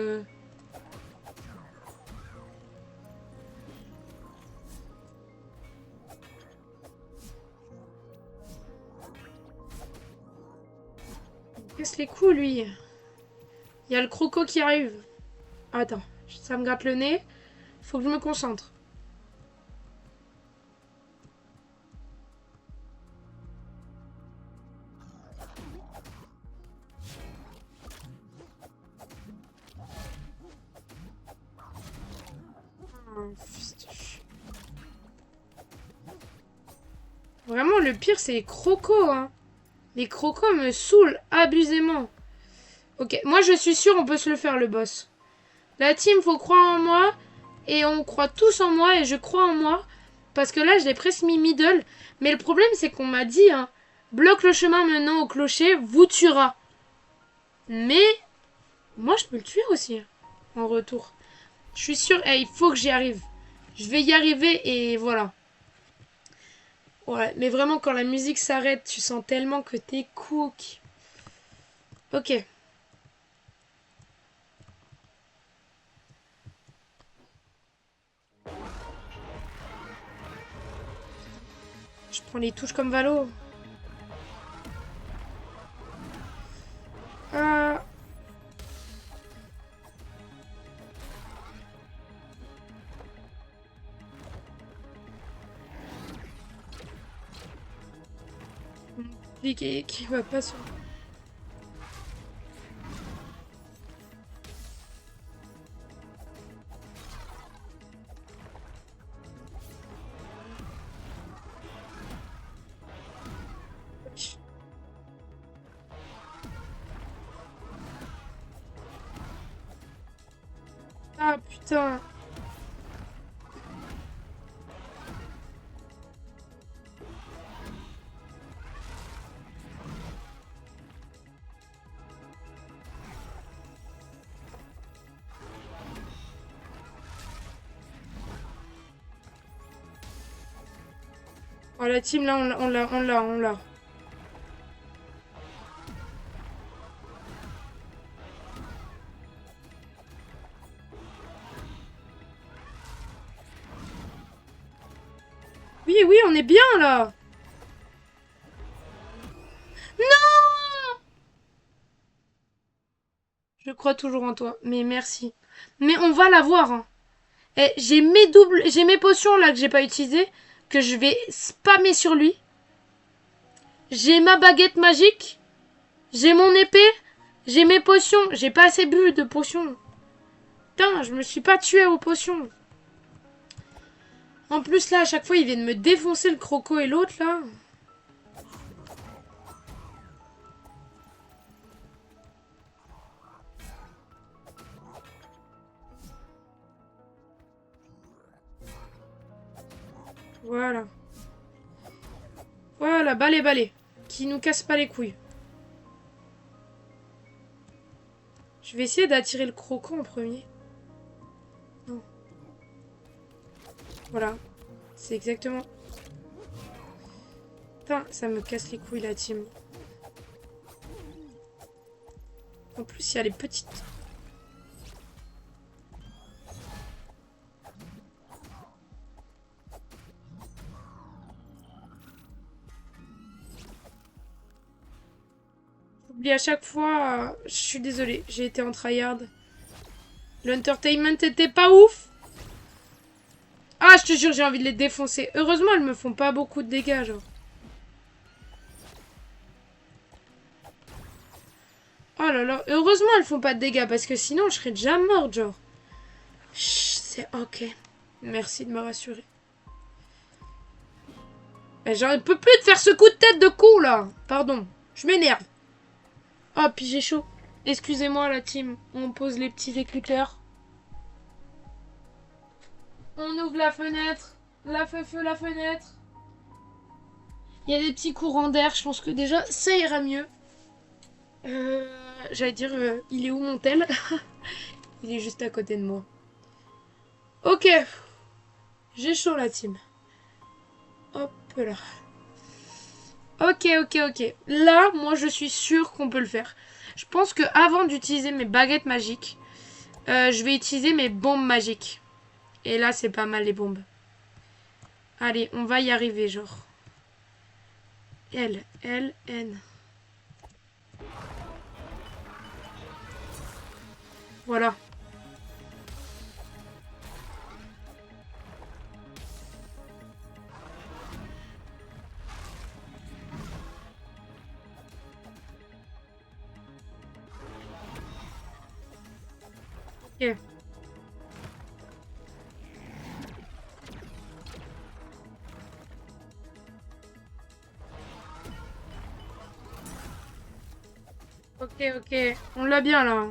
Casse les coups, lui. Il y a le croco qui arrive. Attends, ça me gratte le nez. Faut que je me concentre. Vraiment, le pire, c'est les crocos, hein. Les crocos me saoulent abusément. Ok, moi je suis sûre on peut se le faire, le boss. La team, faut croire en moi. Et on croit tous en moi et je crois en moi. Parce que là, je l'ai presque mis middle. Mais le problème, c'est qu'on m'a dit, hein, bloque le chemin menant au clocher, vous tuera. Mais moi, je peux le tuer aussi, en retour. Je suis sûre, il faut que j'y arrive. Je vais y arriver et voilà. Ouais, mais vraiment, quand la musique s'arrête, tu sens tellement que t'es cook. Ok. Je prends les touches comme Valo. Ah. Lui qui va pas sur... Ah putain. Oh, la team, là, on l'a. Oui, oui, on est bien, là. Non! Je crois toujours en toi, mais merci. Mais on va l'avoir, hein. Et j'ai mes potions, là, que j'ai pas utilisées, que je vais spammer sur lui. J'ai ma baguette magique. J'ai mon épée. J'ai mes potions. J'ai pas assez bu de potions. Putain, je me suis pas tué aux potions. En plus, là, à chaque fois, ils viennent me défoncer le croco et l'autre, là. Voilà. Voilà, balai, balai. Qui nous casse pas les couilles. Je vais essayer d'attirer le croco en premier. Non. Voilà. C'est exactement... Putain, ça me casse les couilles, la team. En plus, il y a les petites... J'oublie à chaque fois... Je suis désolée, j'ai été en tryhard. L'entertainment était pas ouf. Ah, je te jure, j'ai envie de les défoncer. Heureusement, elles me font pas beaucoup de dégâts, genre. Oh là là, heureusement, elles font pas de dégâts, parce que sinon, je serais déjà morte, genre. Chut, c'est ok. Merci de me rassurer. J'en peux plus de faire ce coup de tête de con là. Pardon, je m'énerve. Oh, puis j'ai chaud. Excusez-moi la team. On pose les petits éclaireurs. On ouvre la fenêtre. La feu, la fenêtre. Il y a des petits courants d'air. Je pense que déjà ça ira mieux. J'allais dire, il est où mon tel? Il est juste à côté de moi. Ok. J'ai chaud la team. Hop là. Ok. Là, moi, je suis sûre qu'on peut le faire. Je pense que avant d'utiliser mes baguettes magiques, je vais utiliser mes bombes magiques. Et là, c'est pas mal les bombes. Allez, on va y arriver, genre. L, N. Voilà. Ok. Ok. On l'a bien, là.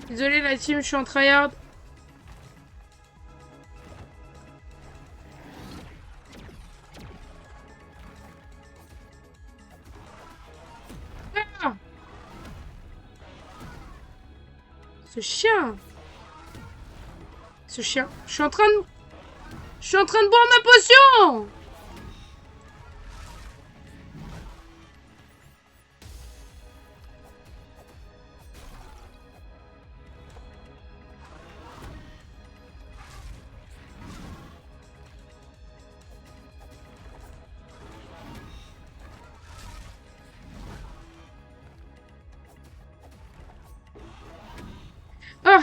Désolé la team, je suis en tryhard. Ah, ce chien. Ce chien. Je suis en train de boire ma potion. Ah.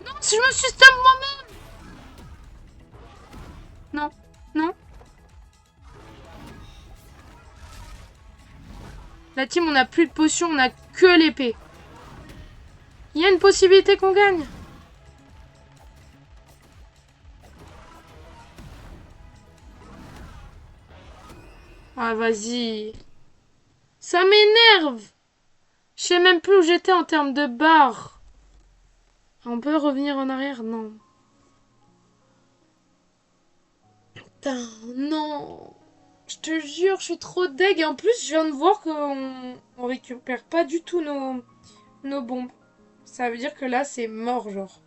Non, si je me suis stun moi-même. Non. La team, on n'a plus de potions, on a que l'épée. Il y a une possibilité qu'on gagne. Ah, vas-y. Ça m'énerve. Je sais même plus où j'étais en termes de barres. On peut revenir en arrière? Non. Putain, non. Je te jure, je suis trop deg. Et en plus, je viens de voir qu'on récupère pas du tout nos bombes. Ça veut dire que là, c'est mort, genre.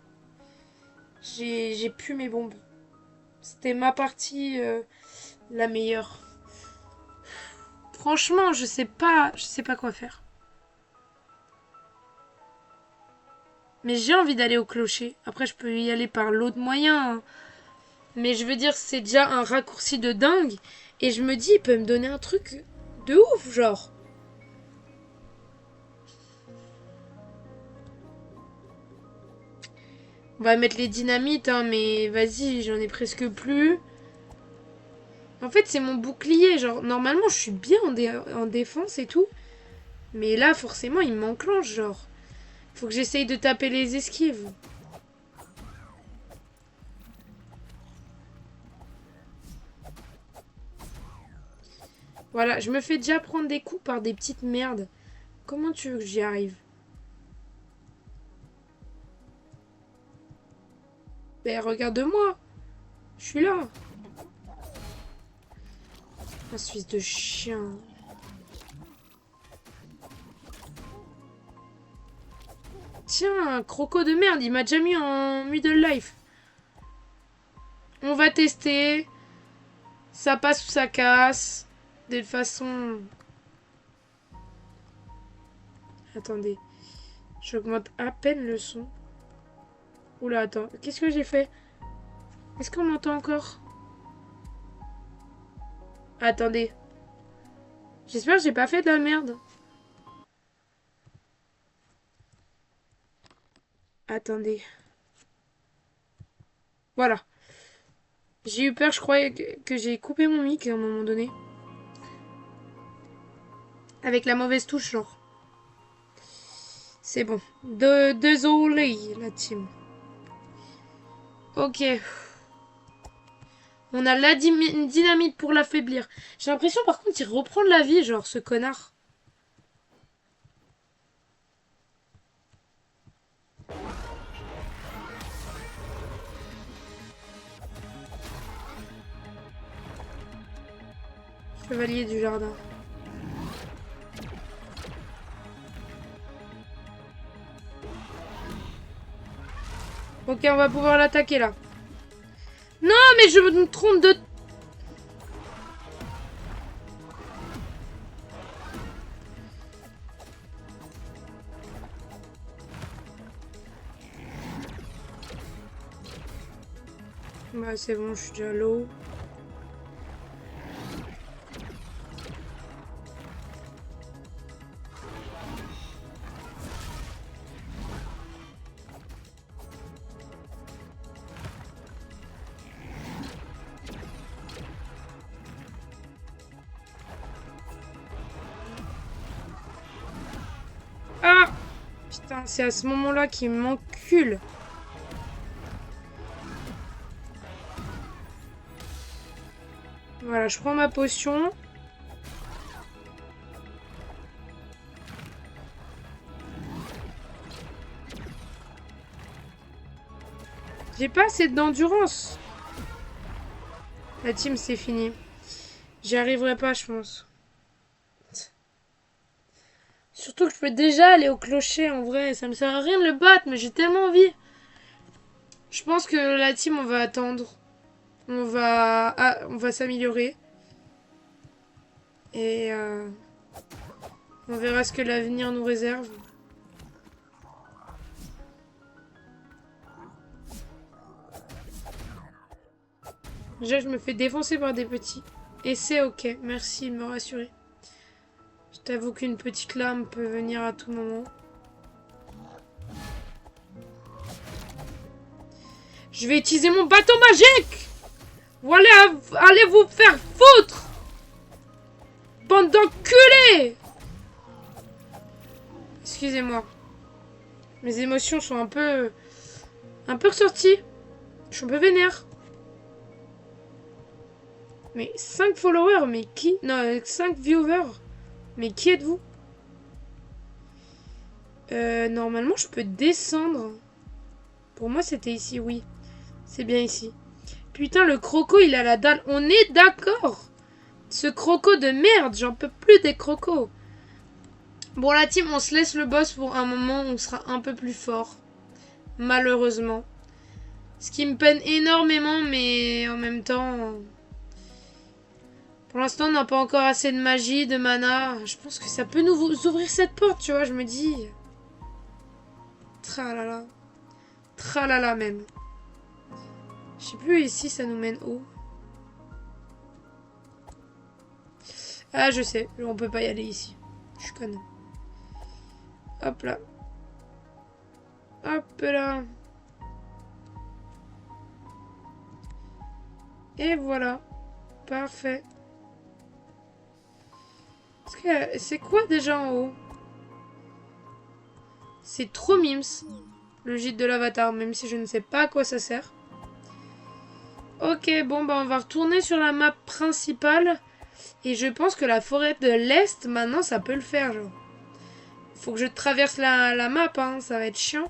J'ai plus mes bombes. C'était ma partie la meilleure. Franchement, je sais pas quoi faire. Mais j'ai envie d'aller au clocher. Après, je peux y aller par l'autre moyen, hein. Mais je veux dire, c'est déjà un raccourci de dingue. Et je me dis, il peut me donner un truc de ouf, genre. On va mettre les dynamites, hein, mais vas-y, j'en ai presque plus. En fait, c'est mon bouclier. Genre, normalement, je suis bien en défense et tout. Mais là, forcément, il m'enclenche, genre. Faut que j'essaye de taper les esquives. Voilà, je me fais déjà prendre des coups par des petites merdes. Comment tu veux que j'y arrive? Ben, regarde-moi. Je suis là. Un fils de chien. Tiens, un croco de merde. Il m'a déjà mis en middle life. On va tester. Ça passe ou ça casse. De toute façon... Attendez. J'augmente à peine le son. Oula, attends. Qu'est-ce que j'ai fait? Est-ce qu'on m'entend encore? Attendez. J'espère que j'ai pas fait de la merde. Attendez. Voilà. J'ai eu peur, je croyais que j'ai coupé mon mic à un moment donné. Avec la mauvaise touche, genre. C'est bon. Désolé, la team. Ok. On a la dynamite pour l'affaiblir. J'ai l'impression, par contre, il reprend de la vie, genre, ce connard. Chevalier du jardin. Ok, on va pouvoir l'attaquer, là. Non, mais je me trompe de... Bah, c'est bon, je suis déjà low. Ah! Putain, c'est à ce moment-là qu'il m'encule. Voilà, je prends ma potion. J'ai pas assez d'endurance. La team, c'est fini. J'y arriverai pas, je pense. Surtout que je peux déjà aller au clocher, en vrai. Ça me sert à rien de le battre, mais j'ai tellement envie. Je pense que la team, on va attendre. On va s'améliorer. Et on verra ce que l'avenir nous réserve. Déjà, je me fais défoncer par des petits. Et c'est ok. Merci de me rassurer. Je t'avoue qu'une petite lame peut venir à tout moment. Je vais utiliser mon bâton magique! Ou allez vous faire foutre! Bande d'enculés! Excusez-moi. Mes émotions sont un peu ressorties. Je suis un peu vénère. Mais 5 followers, mais qui? Non, 5 viewers. Mais qui êtes-vous? Normalement, je peux descendre. Pour moi, c'était ici, oui. C'est bien ici. Putain, le croco, il a la dalle. On est d'accord. Ce croco de merde, j'en peux plus des crocos. Bon, la team, on se laisse le boss pour un moment où on sera un peu plus fort. Malheureusement. Ce qui me peine énormément, mais en même temps... Pour l'instant, on n'a pas encore assez de magie, de mana. Je pense que ça peut nous ouvrir cette porte, tu vois, je me dis. Tralala. Tralala même. Je sais plus ici, ça nous mène où. Ah, je sais, on peut pas y aller ici. Je suis conne. Hop là. Hop là. Et voilà. Parfait. C'est quoi déjà en haut? C'est trop mimes. Le gîte de l'avatar, même si je ne sais pas à quoi ça sert. Ok, bon, bah on va retourner sur la map principale. Et je pense que la forêt de l'Est, maintenant, ça peut le faire, genre. Faut que je traverse la map, hein, ça va être chiant.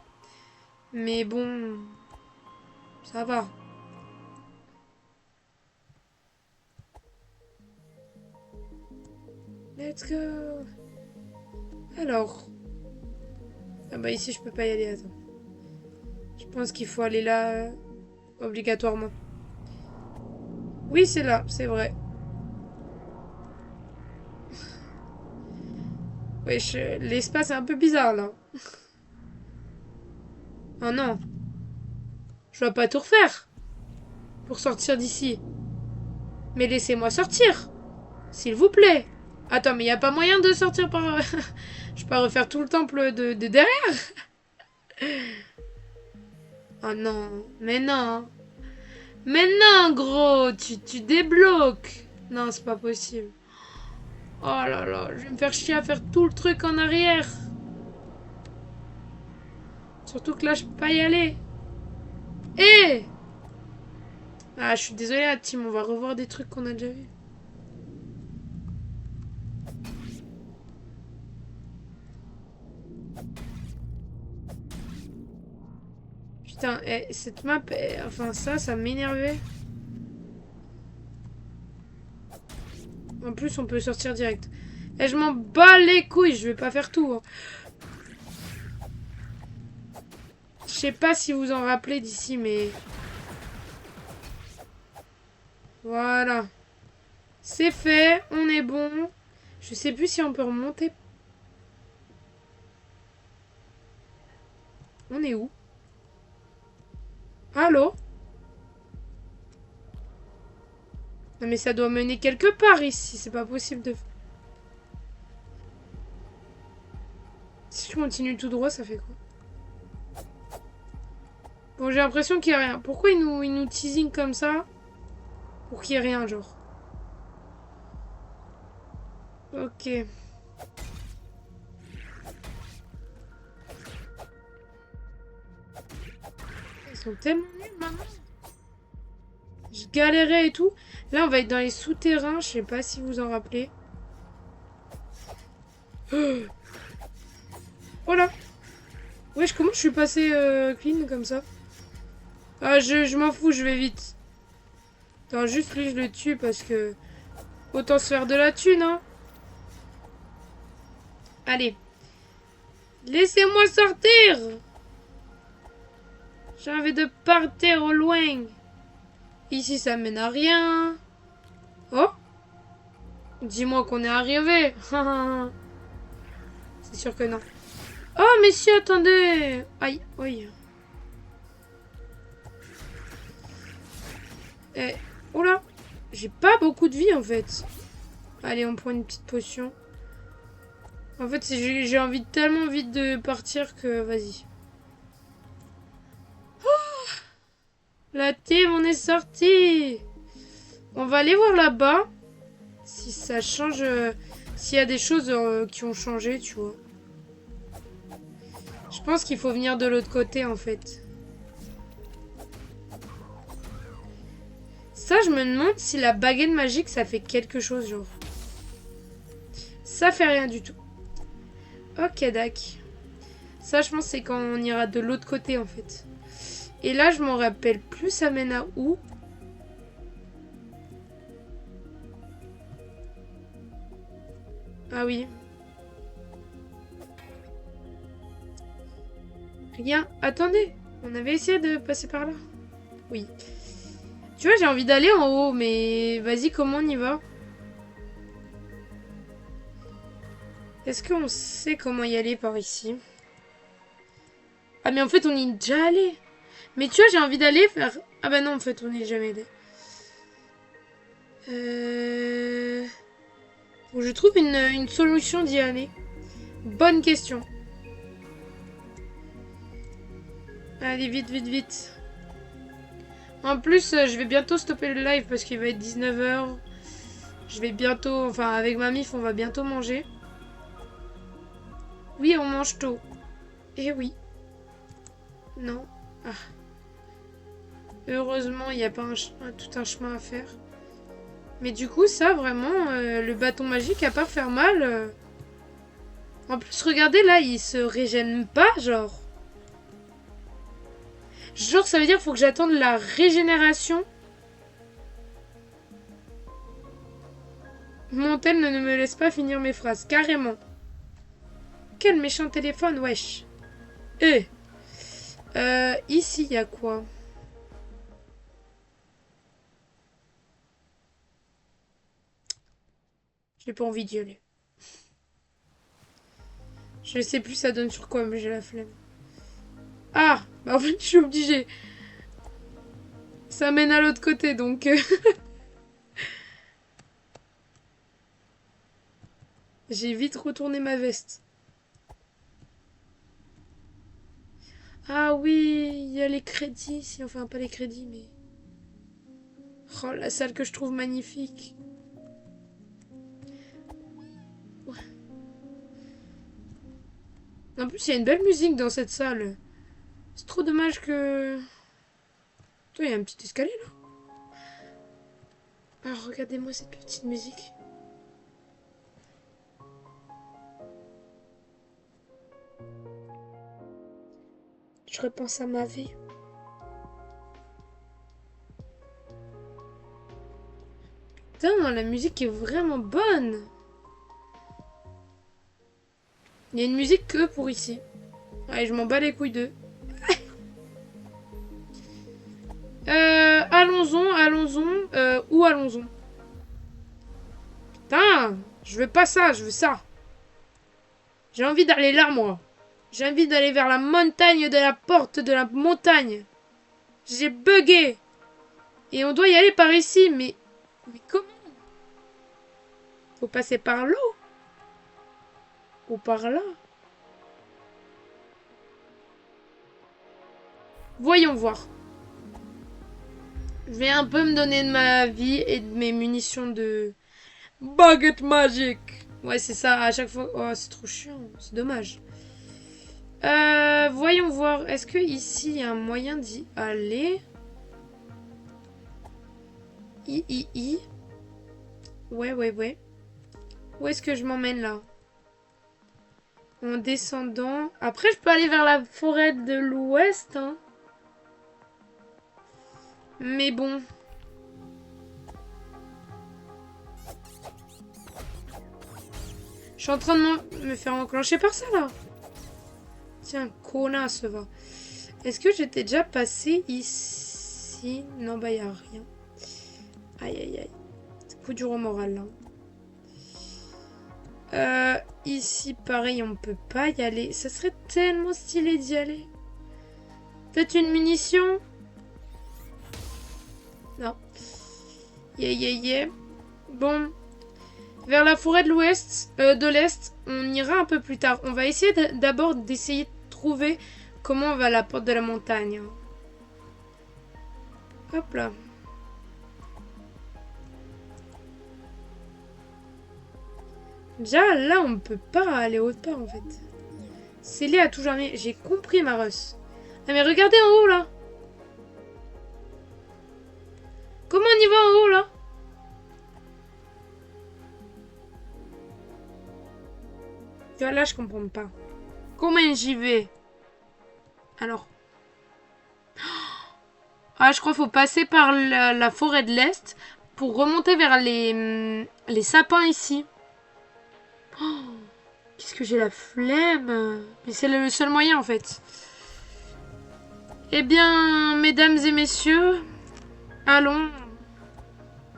Mais bon, ça va. Let's go. Alors. Ah bah ici, je peux pas y aller, attends. Je pense qu'il faut aller là, obligatoirement. Oui, c'est là, c'est vrai. Wesh, l'espace est un peu bizarre, là. Oh non. Je dois pas tout refaire pour sortir d'ici. Mais laissez-moi sortir, s'il vous plaît. Attends, mais y a pas moyen de sortir par... Je peux pas refaire tout le temple de derrière. Oh non, mais non. Mais non, gros, tu débloques. Non, c'est pas possible. Oh là là, je vais me faire chier à faire tout le truc en arrière. Surtout que là, je peux pas y aller. Eh! Ah, je suis désolée, la team, on va revoir des trucs qu'on a déjà vus. Putain, cette map, enfin ça m'énervait. En plus, on peut sortir direct. Et je m'en bats les couilles, je vais pas faire tout. Hein. Je sais pas si vous en rappelez d'ici, mais... Voilà. C'est fait, on est bon. Je sais plus si on peut remonter. On est où? Allô? Non mais ça doit mener quelque part ici, c'est pas possible de... Si je continue tout droit, ça fait quoi? Bon, j'ai l'impression qu'il y a rien. Pourquoi il nous teasing comme ça? Pour qu'il y ait rien, genre. Ok. Ils sont tellement nuls maintenant. Je galérais et tout. Là, on va être dans les souterrains. Je sais pas si vous en rappelez. Oh là. Wesh, comment je suis passé clean comme ça? Ah, je m'en fous, je vais vite. Attends, juste lui, je le tue parce que... Autant se faire de la thune, hein. Allez. Laissez-moi sortir. J'ai envie de partir au loin. Ici, ça mène à rien. Oh. Dis-moi qu'on est arrivé. C'est sûr que non. Oh, mais si, attendez. Aïe, aïe. Eh, oh là. J'ai pas beaucoup de vie, en fait. Allez, on prend une petite potion. En fait, j'ai envie tellement vite de partir que... Vas-y. Oh, la team, on est sorti. On va aller voir là-bas. Si ça change... S'il y a des choses qui ont changé, tu vois. Je pense qu'il faut venir de l'autre côté, en fait. Ça, je me demande si la baguette magique, ça fait quelque chose, genre. Ça fait rien du tout. Ok, dac. Ça, je pense, c'est quand on ira de l'autre côté, en fait. Et là, je m'en rappelle plus, ça mène à où? Ah oui. Rien. Attendez. On avait essayé de passer par là. Oui. Tu vois, j'ai envie d'aller en haut, mais... Vas-y, comment on y va? Est-ce qu'on sait comment y aller par ici? Ah, mais en fait, on y est déjà allé. Mais tu vois, j'ai envie d'aller faire... Ah bah non, en fait, on n'y est jamais allé. Faut que je trouve une solution d'y aller. Bonne question. Allez, vite, vite, vite. En plus, je vais bientôt stopper le live parce qu'il va être 19h. Je vais bientôt... Enfin, avec ma mif, on va bientôt manger. Oui, on mange tôt. Eh oui. Non. Ah. Heureusement, il n'y a pas tout un chemin à faire. Mais du coup, ça, vraiment, le bâton magique, à part faire mal... En plus, regardez, là, il se régène pas, genre. Genre, ça veut dire qu'il faut que j'attende la régénération. Mon tel ne me laisse pas finir mes phrases, carrément. Quel méchant téléphone, wesh. Ici, il y a quoi? J'ai pas envie d'y aller. Je sais plus ça donne sur quoi, mais j'ai la flemme. Ah, bah en fait, je suis obligée. Ça mène à l'autre côté, donc... J'ai vite retourné ma veste. Ah oui, il y a les crédits ici. Enfin, pas les crédits, mais... Oh, la salle que je trouve magnifique. Ouais. En plus, il y a une belle musique dans cette salle. C'est trop dommage que... Attends, il y a un petit escalier, là. Alors, regardez-moi cette petite musique. Je repense à ma vie. Putain, la musique est vraiment bonne. Il y a une musique que pour ici. Allez, je m'en bats les couilles d'eux. allons-en. Où allons-en? Putain, je veux pas ça, je veux ça. J'ai envie d'aller là, moi. J'ai envie d'aller vers la montagne de la porte de la montagne. J'ai bugué. Et on doit y aller par ici, mais... Mais comment? Faut passer par l'eau. Ou par là. Voyons voir. Je vais un peu me donner de ma vie et de mes munitions de... Baguette magique. Ouais, c'est ça, à chaque fois... Oh, c'est trop chiant, c'est dommage. Voyons voir. Est-ce que ici, il y a un moyen d'y aller? Ouais. Où est-ce que je m'emmène, là? En descendant. Après, je peux aller vers la forêt de l'ouest, hein. Mais bon... Je suis en train de me faire enclencher par ça, là. Tiens, connasse, va. Est-ce que j'étais déjà passé ici? Non, bah, y a rien. Aïe. C'est coup dur au moral, là. Ici, pareil, on peut pas y aller. Ça serait tellement stylé d'y aller. Peut-être une munition? Non. Yeah. Bon... Vers la forêt de l'ouest, de l'est, on ira un peu plus tard. On va essayer d'abord d'essayer de trouver comment on va à la porte de la montagne. Hop là. Déjà, là, on ne peut pas aller autre part, en fait. Scellé à tout jamais. J'ai compris, Maros. Ah, mais regardez en haut, là. Comment on y va en haut, là? Là, je comprends pas. Comment j'y vais? Alors. Ah, je crois qu'il faut passer par la forêt de l'Est pour remonter vers les sapins ici. Oh, qu'est-ce que j'ai la flemme. Mais c'est le seul moyen, en fait. Eh bien, mesdames et messieurs, allons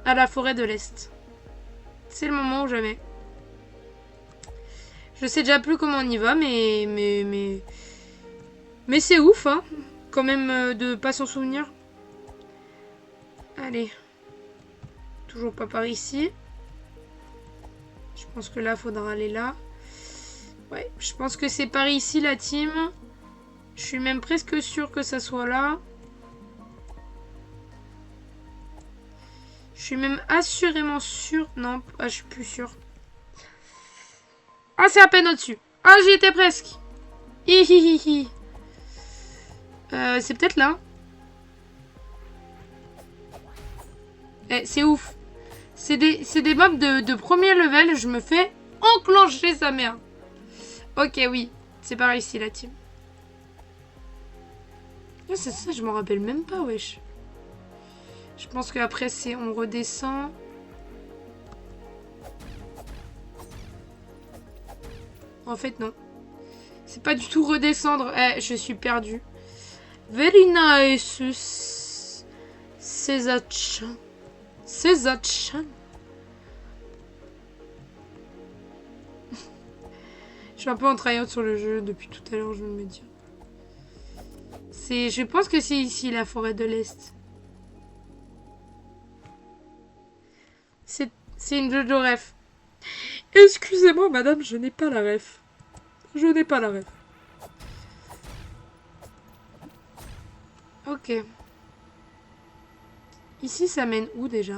à la forêt de l'Est. C'est le moment ou jamais. Je sais déjà plus comment on y va, mais c'est ouf, hein, quand même, de pas s'en souvenir. Allez. Toujours pas par ici. Je pense que là, faudra aller là. Ouais, je pense que c'est par ici, la team. Je suis même presque sûre que ça soit là. Je suis même assurément sûre. Non, je suis plus sûre. Ah, c'est à peine au-dessus. Ah, j'y étais presque. Hihihihi. C'est peut-être là. Eh, c'est ouf. C'est des mobs de premier level. Je me fais enclencher sa mère. Ok, oui. C'est par ici, la team. Ah, c'est ça, je m'en rappelle même pas, wesh. Je pense qu'après, c'est on redescend. En fait, non. C'est pas du tout redescendre. Eh, je suis perdue. Very nice. César-chan. César-chan. Je suis un peu en tryhard sur le jeu depuis tout à l'heure, je veux me dire. Je pense que c'est ici, la forêt de l'Est. C'est une Jojo ref. Excusez-moi, madame, je n'ai pas la ref. Je n'ai pas la ref. Ok. Ici, ça mène où déjà?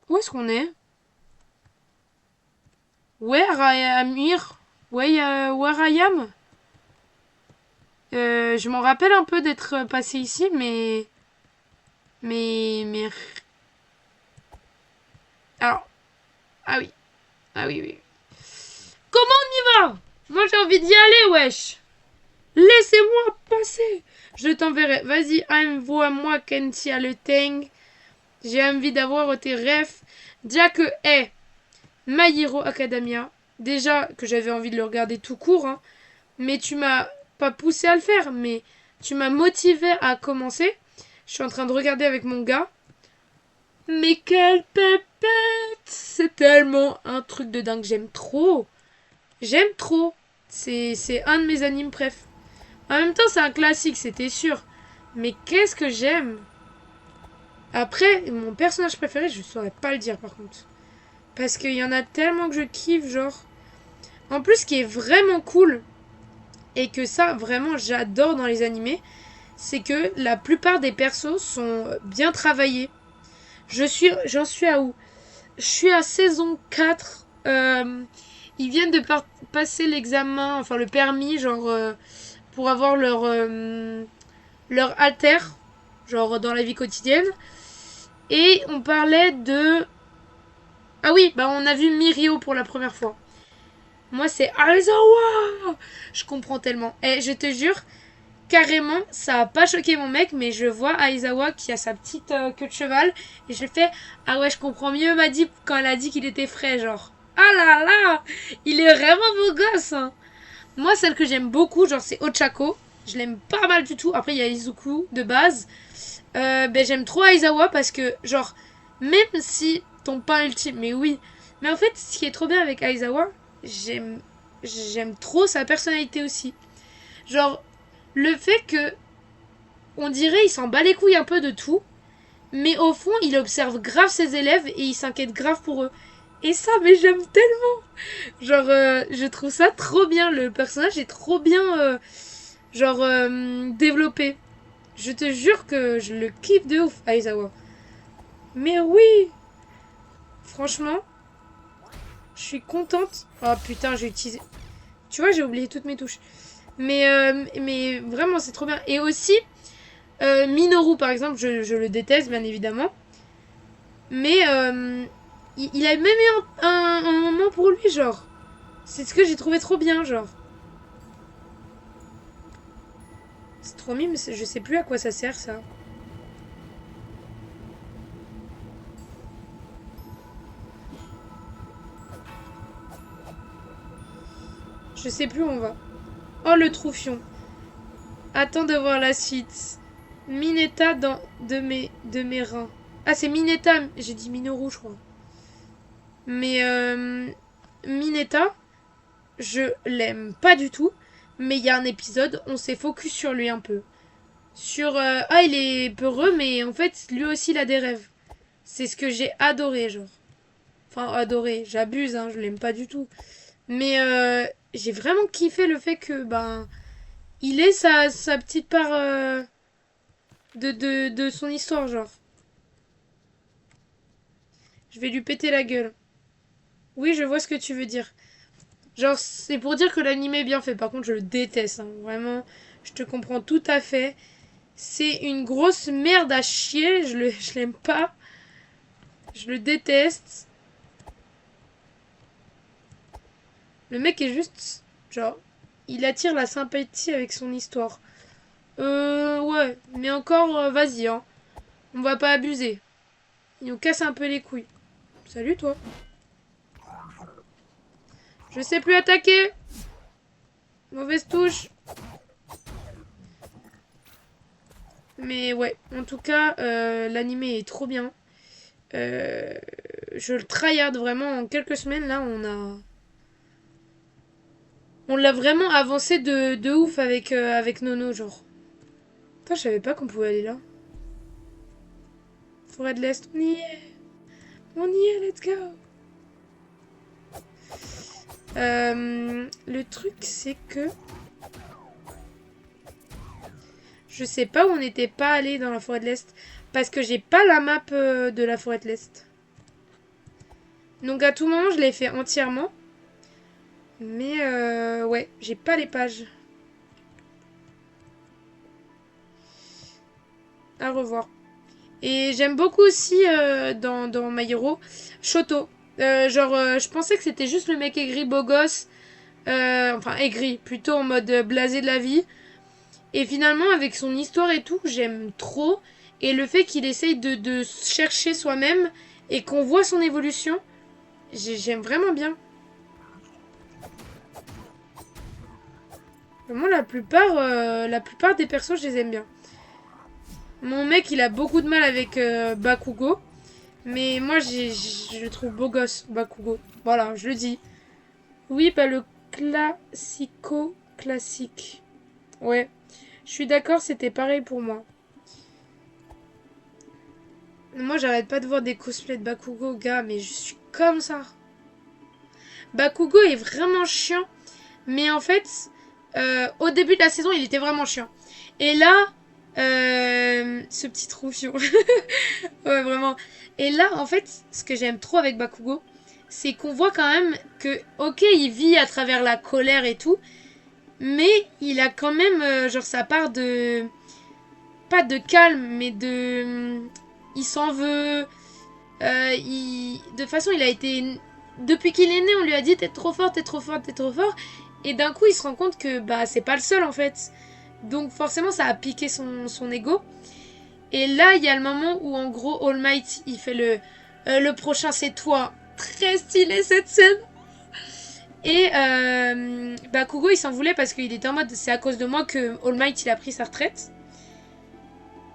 Où est-ce qu'on est? Where I am here? Where I am? Je m'en rappelle un peu d'être passé ici, mais... Mais... Alors... Ah oui. Ah oui, oui. Comment on y va? Moi, j'ai envie d'y aller, wesh. Laissez-moi passer. Je t'enverrai. Vas-y, envoie-moi Kentia le Teng. J'ai envie d'avoir tes refs. Déjà que, My Hero Academia. Déjà que j'avais envie de le regarder tout court, hein. Mais tu m'as pas poussé à le faire, mais tu m'as motivé à commencer. Je suis en train de regarder avec mon gars. Mais quelle pépette! C'est tellement un truc de dingue. J'aime trop. J'aime trop. C'est un de mes animes préf. En même temps, c'est un classique, c'était sûr. Mais qu'est-ce que j'aime! Après, mon personnage préféré, je saurais pas le dire par contre. Parce qu'il y en a tellement que je kiffe, genre. En plus, ce qui est vraiment cool, et que ça, vraiment, j'adore dans les animés, c'est que la plupart des persos sont bien travaillés. J'en suis à où? Je suis à saison 4. Ils viennent de passer l'examen, enfin le permis, genre, pour avoir leur alter, genre dans la vie quotidienne. Et on parlait de... Ah oui, bah on a vu Mirio pour la première fois. Moi, c'est Aizawa. Je comprends tellement. Et je te jure, carrément, ça a pas choqué mon mec, mais je vois Aizawa qui a sa petite queue de cheval, et je fais, ah ouais, je comprends mieux Madip quand elle a dit qu'il était frais, genre. Ah là là, il est vraiment beau gosse, hein. Moi, celle que j'aime beaucoup, genre, c'est Ochako. Je l'aime pas mal du tout. Après, il y a Izuku de base. Ben, j'aime trop Aizawa parce que, genre, même si ton pain ultime, mais oui. Mais en fait, ce qui est trop bien avec Aizawa, j'aime trop sa personnalité aussi. Genre, le fait que, on dirait, il s'en bat les couilles un peu de tout, mais au fond, il observe grave ses élèves et il s'inquiète grave pour eux. Et ça, mais j'aime tellement. Genre, je trouve ça trop bien. Le personnage est trop bien, développé. Je te jure que je le kiffe de ouf, Aizawa. Mais oui, franchement, je suis contente. Oh putain, j'ai utilisé... Tu vois, j'ai oublié toutes mes touches. Mais vraiment, c'est trop bien. Et aussi, Minoru, par exemple, je le déteste, bien évidemment. Mais il a même eu un moment pour lui, genre. C'est ce que j'ai trouvé trop bien, genre. C'est trop mime, je sais plus à quoi ça sert, ça. Je sais plus où on va. Oh, le troufion. Attends de voir la suite. Mineta dans de mes reins. Ah, c'est Mineta. J'ai dit Minoru, je crois. Mais Mineta, je l'aime pas du tout. Mais il y a un épisode, on s'est focus sur lui un peu. Sur ah, il est peureux, mais en fait, lui aussi, il a des rêves. C'est ce que j'ai adoré, genre. Enfin, adoré. J'abuse, hein, je l'aime pas du tout. Mais j'ai vraiment kiffé le fait que, ben, il ait sa petite part de son histoire, genre. Je vais lui péter la gueule. Oui, je vois ce que tu veux dire. Genre, c'est pour dire que l'anime est bien fait. Par contre, je le déteste, hein. Vraiment, je te comprends tout à fait. C'est une grosse merde à chier. Je l'aime pas. Je le déteste. Le mec est juste, genre, il attire la sympathie avec son histoire. Ouais. Mais encore, vas-y, hein. On va pas abuser. Il nous casse un peu les couilles. Salut, toi. Je sais plus attaquer. Mauvaise touche. Mais ouais, en tout cas, l'animé est trop bien. Je le tryhard vraiment en quelques semaines. Là, on l'a vraiment avancé de ouf avec Nono, genre. Putain, je savais pas qu'on pouvait aller là. Forêt de l'Est, on y est. On y est, let's go. Le truc, c'est que... Je sais pas où on n'était pas allé dans la forêt de l'Est. Parce que j'ai pas la map de la forêt de l'Est. Donc à tout moment, je l'ai fait entièrement. Mais ouais, j'ai pas les pages. À revoir. Et j'aime beaucoup aussi dans My Hero, Shoto. Je pensais que c'était juste le mec aigri beau gosse. Enfin, aigri, plutôt en mode blasé de la vie. Et finalement, avec son histoire et tout, j'aime trop. Et le fait qu'il essaye de chercher soi-même et qu'on voit son évolution, j'aime vraiment bien. Moi, la plupart des persos, je les aime bien. Mon mec, il a beaucoup de mal avec Bakugo. Mais moi, je le trouve beau gosse, Bakugo. Voilà, je le dis. Oui, bah le classique. Ouais, je suis d'accord, c'était pareil pour moi. Moi, j'arrête pas de voir des cosplays de Bakugo, gars, mais je suis comme ça. Bakugo est vraiment chiant. Mais en fait, au début de la saison, il était vraiment chiant. Et là, ce petit troufion. Ouais, vraiment. Et là, en fait, ce que j'aime trop avec Bakugo, c'est qu'on voit quand même que, ok, il vit à travers la colère et tout, mais il a quand même, genre, sa part de... Pas de calme, mais de... Il s'en veut. De toute façon, il a été... Depuis qu'il est né, on lui a dit, t'es trop fort, t'es trop fort, t'es trop fort. Et d'un coup, il se rend compte que, bah, c'est pas le seul, en fait. Donc, forcément, ça a piqué son ego. Et là, il y a le moment où, en gros, All Might, il fait le prochain, c'est toi. Très stylé, cette scène. Et Bakugo, il s'en voulait parce qu'il était en mode, c'est à cause de moi que All Might, il a pris sa retraite.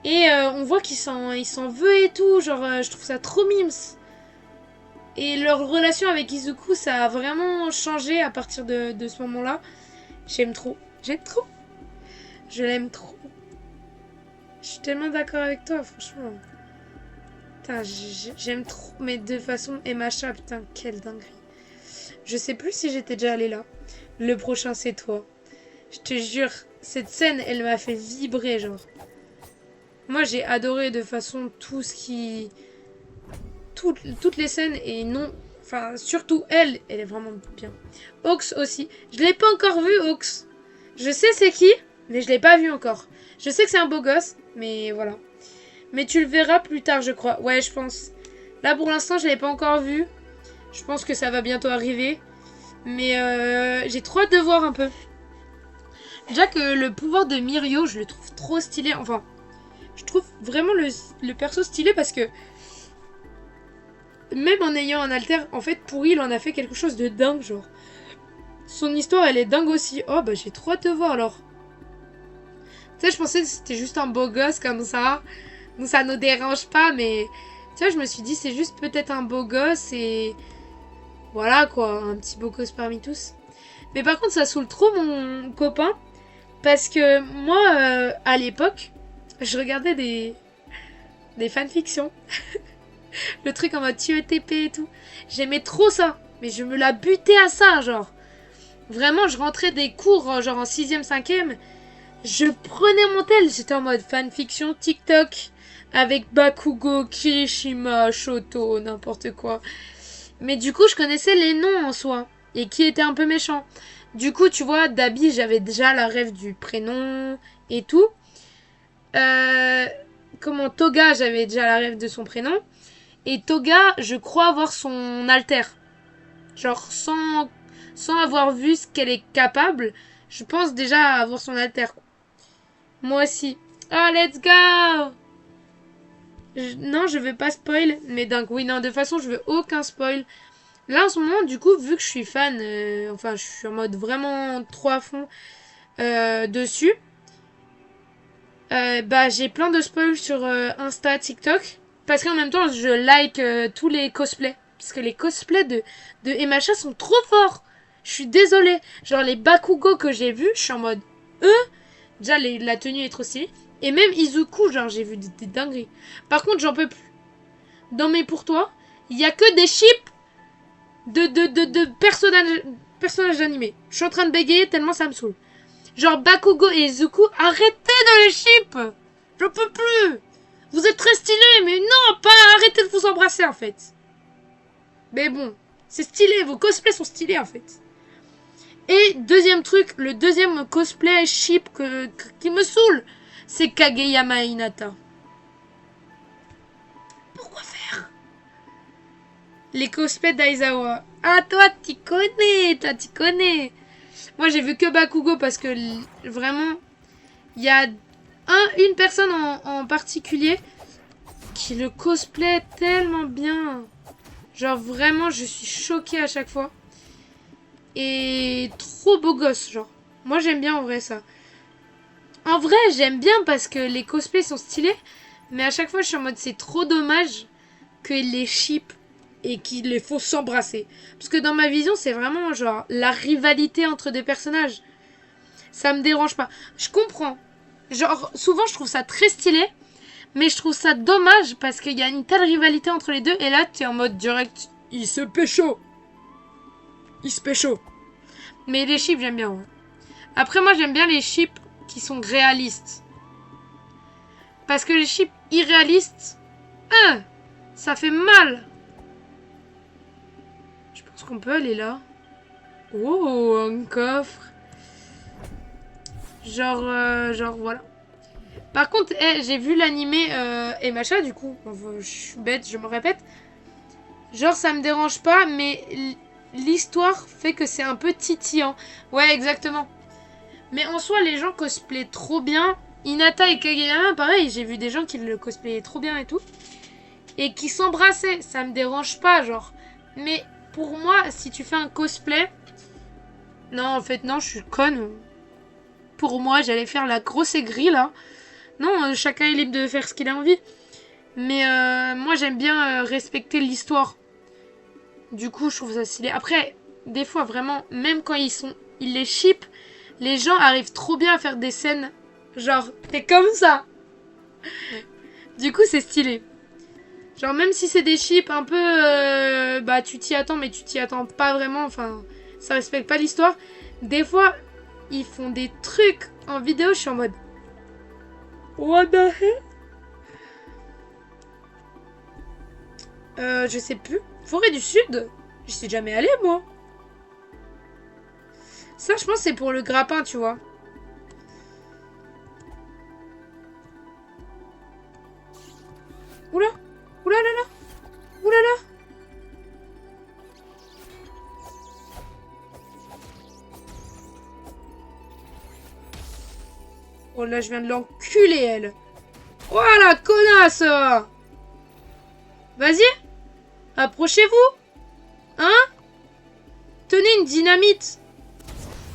Et on voit qu'il s'en veut et tout. Genre, je trouve ça trop mimes. Et leur relation avec Izuku, ça a vraiment changé à partir de ce moment-là. J'aime trop. J'aime trop. Je l'aime trop. Je suis tellement d'accord avec toi, franchement. Putain, j'aime trop. Mais de façon MHA, putain, quelle dinguerie. Je sais plus si j'étais déjà allée là. Le prochain, c'est toi. Je te jure, cette scène, elle m'a fait vibrer, genre. Moi, j'ai adoré de façon tout ce qui... Toutes les scènes et non... Enfin, surtout elle est vraiment bien. Ox aussi. Je l'ai pas encore vu, Ox. Je sais c'est qui, mais je l'ai pas vu encore. Je sais que c'est un beau gosse, mais voilà. Mais tu le verras plus tard, je crois. Ouais, je pense. Là, pour l'instant, je l'ai pas encore vu. Je pense que ça va bientôt arriver. Mais j'ai trop hâte de voir un peu. Déjà que le pouvoir de Mirio, je le trouve trop stylé. Enfin, je trouve vraiment le perso stylé parce que même en ayant un alter, en fait, pourri, il en a fait quelque chose de dingue, genre. Son histoire, elle est dingue aussi. Oh, bah j'ai trop hâte de voir, alors. Tu sais, je pensais que c'était juste un beau gosse comme ça. Donc ça nous dérange pas, mais... Tu vois, je me suis dit, c'est juste peut-être un beau gosse et... Voilà, quoi. Un petit beau gosse parmi tous. Mais par contre, ça saoule trop mon copain. Parce que moi, à l'époque, je regardais des fanfictions. Le truc en mode tue TP et tout. J'aimais trop ça. Mais je me la butais à ça, genre. Vraiment, je rentrais des cours, genre en 6ème, 5ème. Je prenais mon tel. J'étais en mode fanfiction TikTok. Avec Bakugo, Kirishima, Shoto, n'importe quoi. Mais du coup, je connaissais les noms en soi. Et qui étaient un peu méchants. Du coup, tu vois, Dabi, j'avais déjà la rêve du prénom et tout. Toga, j'avais déjà la rêve de son prénom. Et Toga, je crois avoir son alter. Genre, sans avoir vu ce qu'elle est capable, je pense déjà avoir son alter. Moi aussi. Ah, let's go! Non, je vais pas spoil. Mais donc, oui, non, de toute façon, je veux aucun spoil. Là, en ce moment, du coup, vu que je suis fan, enfin, je suis en mode vraiment trop à fond dessus, bah, j'ai plein de spoils sur Insta, TikTok. Parce qu'en même temps, je like tous les cosplays. Parce que les cosplays de MHA sont trop forts. Je suis désolée. Genre, les Bakugo que j'ai vus, je suis en mode... Déjà, la tenue est trop stylée. Et même Izuku, genre, j'ai vu des dingueries. Par contre, j'en peux plus. dans mes pour toi, il y a que des ships de personnages animés. Je suis en train de bégayer tellement ça me saoule. Genre Bakugo et Izuku, arrêtez de les ship. Je peux plus. Vous êtes très stylés, mais non, pas arrêtez de vous embrasser en fait. Mais bon, c'est stylé, vos cosplays sont stylés en fait. Et deuxième truc, le deuxième cosplay ship qui me saoule, c'est Kageyama et Hinata. Pourquoi faire les cosplays d'Aizawa? Ah, toi, tu connais. Moi, j'ai vu que Bakugo parce que vraiment, il y a une personne en particulier qui le cosplay tellement bien. Genre, vraiment, je suis choquée à chaque fois. Et trop beau gosse, genre. Moi, j'aime bien en vrai ça. En vrai, j'aime bien parce que les cosplays sont stylés. Mais à chaque fois, je suis en mode, c'est trop dommage que les ship et qu'il les faut s'embrasser. Parce que dans ma vision, c'est vraiment genre la rivalité entre des personnages. Ça me dérange pas. Je comprends. Genre, souvent, je trouve ça très stylé. Mais je trouve ça dommage parce qu'il y a une telle rivalité entre les deux. Et là, t'es en mode direct, il se pécho. Il se pécho. Mais les chips, j'aime bien. Ouais. Après, moi, j'aime bien les chips qui sont réalistes. Parce que les chips irréalistes, ça fait mal. Je pense qu'on peut aller là. Oh, un coffre. Genre voilà. Par contre, j'ai vu l'animé et machin, du coup. Je suis bête, je me répète. Genre, ça me dérange pas, mais l'histoire fait que c'est un peu titillant. Ouais, exactement. Mais en soi, les gens cosplaient trop bien. Hinata et Kageyama, pareil, j'ai vu des gens qui le cosplayaient trop bien et tout. Et qui s'embrassaient, ça me dérange pas, genre. Mais pour moi, si tu fais un cosplay... Non, en fait, non, je suis conne. Pour moi, j'allais faire la grosse aigrie, là. Non, chacun est libre de faire ce qu'il a envie. Mais moi, j'aime bien respecter l'histoire. Du coup, je trouve ça stylé. Après, des fois, vraiment, même quand ils les shippent, les gens arrivent trop bien à faire des scènes. Genre, t'es comme ça. Du coup, c'est stylé. Genre, même si c'est des ships un peu... bah, tu t'y attends, mais tu t'y attends pas vraiment. Enfin, ça respecte pas l'histoire. Des fois, ils font des trucs en vidéo. Je suis en mode... What the hell? Je sais plus. Forêt du Sud? Je suis jamais allée, moi. Ça, je pense, c'est pour le grappin, tu vois. Oula! Oula là là! Oula là! Oh là, je viens de l'enculer, elle. Voilà, connasse! Vas-y! Approchez-vous! Hein? Tenez une dynamite!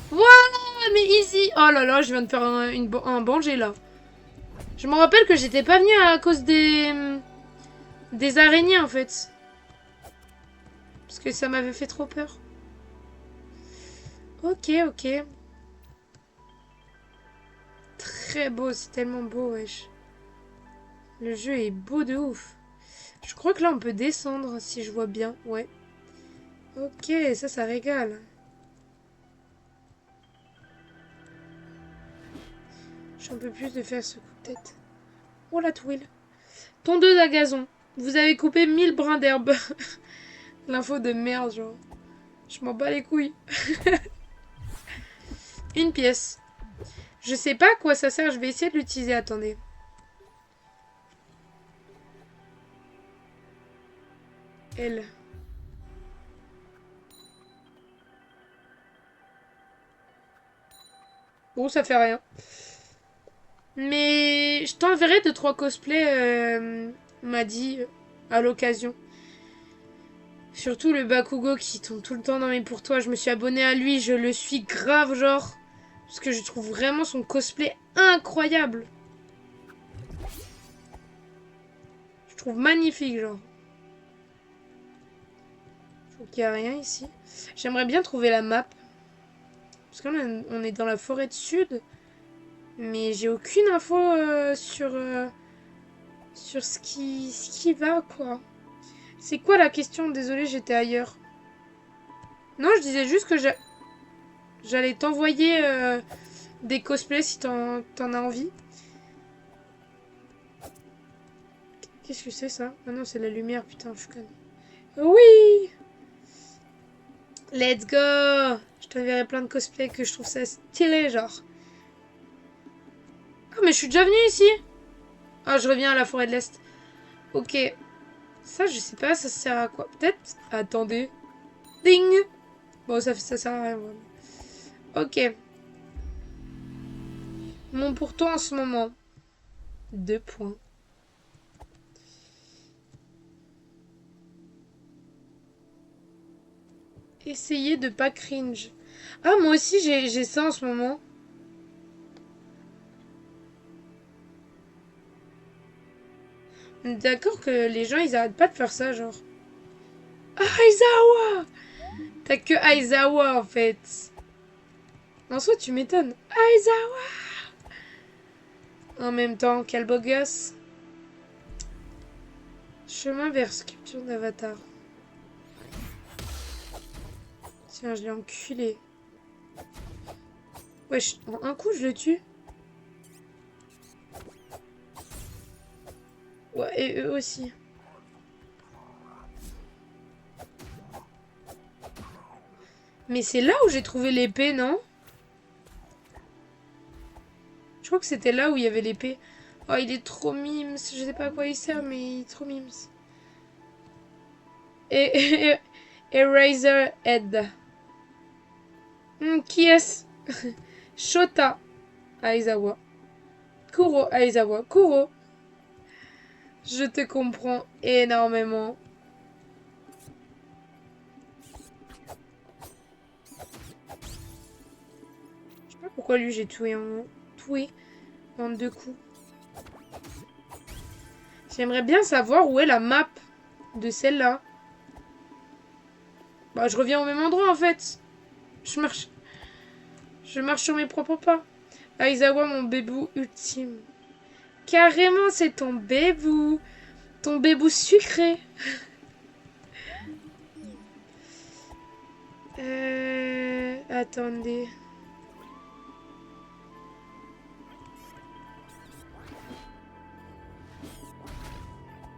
Voilà, mais easy! Oh là là, je viens de faire un banger, là. Je me rappelle que j'étais pas venue à cause des araignées, en fait. Parce que ça m'avait fait trop peur. Ok, ok. Très beau, c'est tellement beau, wesh. Le jeu est beau de ouf. Je crois que là, on peut descendre, si je vois bien. Ouais. Ok, ça régale. J'en peux plus de faire ce coup de tête. Oh, la twile. Tondeuse à gazon. Vous avez coupé 1000 brins d'herbe. L'info de merde, genre. Je m'en bats les couilles. Une pièce. Je sais pas à quoi ça sert. Je vais essayer de l'utiliser. Attendez. Elle. Bon, ça fait rien. Mais je t'enverrai 2-3 cosplays, m'a dit, à l'occasion. Surtout le Bakugo qui tombe tout le temps dans mes pour toi. Je me suis abonnée à lui, je le suis grave, genre. Parce que je trouve vraiment son cosplay incroyable. Je trouve magnifique, genre. Je trouve qu'il n'y a rien ici. J'aimerais bien trouver la map. Parce qu'on on est dans la forêt de sud. Mais j'ai aucune info sur ce qui va, quoi. C'est quoi la question? Désolée, j'étais ailleurs. Non, je disais juste que j'allais t'envoyer des cosplays si t'en as envie. Qu'est-ce que c'est ça? Ah non, c'est la lumière, putain, je suis conne. Oui! Let's go! Je t'enverrai plein de cosplays que je trouve ça stylé, genre. Ah, mais je suis déjà venue ici! Ah, je reviens à la forêt de l'Est. Ok. Ça, je sais pas, ça sert à quoi? Peut-être? Attendez. Ding! Bon, ça sert à rien, vraiment. Ok. Mon pourtant en ce moment. 2 points. Essayez de pas cringe. Ah, moi aussi, j'ai ça en ce moment. D'accord que les gens, ils arrêtent pas de faire ça, genre. Ah, Aizawa! T'as que Aizawa, en fait. En soi, tu m'étonnes. Aizawa! En même temps, quel beau gosse. Chemin vers sculpture d'avatar. Tiens, je l'ai enculé. Wesh, en un coup, je le tue. Ouais, et eux aussi. Mais c'est là où j'ai trouvé l'épée, non? Je crois que c'était là où il y avait l'épée. Oh, il est trop mimes. Je sais pas à quoi il sert, mais il est trop mimes. Et Eraserhead. Qui est-ce? Shota Aizawa. Kuro Aizawa. Kuro. Je te comprends énormément. Je sais pas pourquoi lui j'ai tué en 2 coups. J'aimerais bien savoir où est la map de celle-là. Bah, je reviens au même endroit en fait. Je marche sur mes propres pas. Aizawa, mon bébou ultime. Carrément, c'est ton bébou. Ton bébou sucré. Attendez.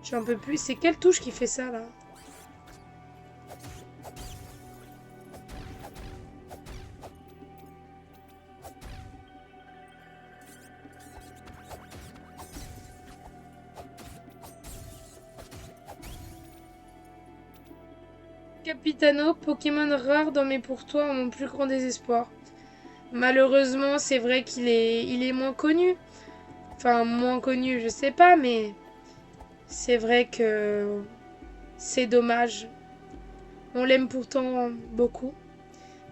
J'en peux plus. C'est quelle touche qui fait ça, là? Capitano, Pokémon rare dans mes pourtois, mon plus grand désespoir. Malheureusement, c'est vrai il est moins connu. Enfin, moins connu, je sais pas, mais c'est vrai que c'est dommage. On l'aime pourtant beaucoup.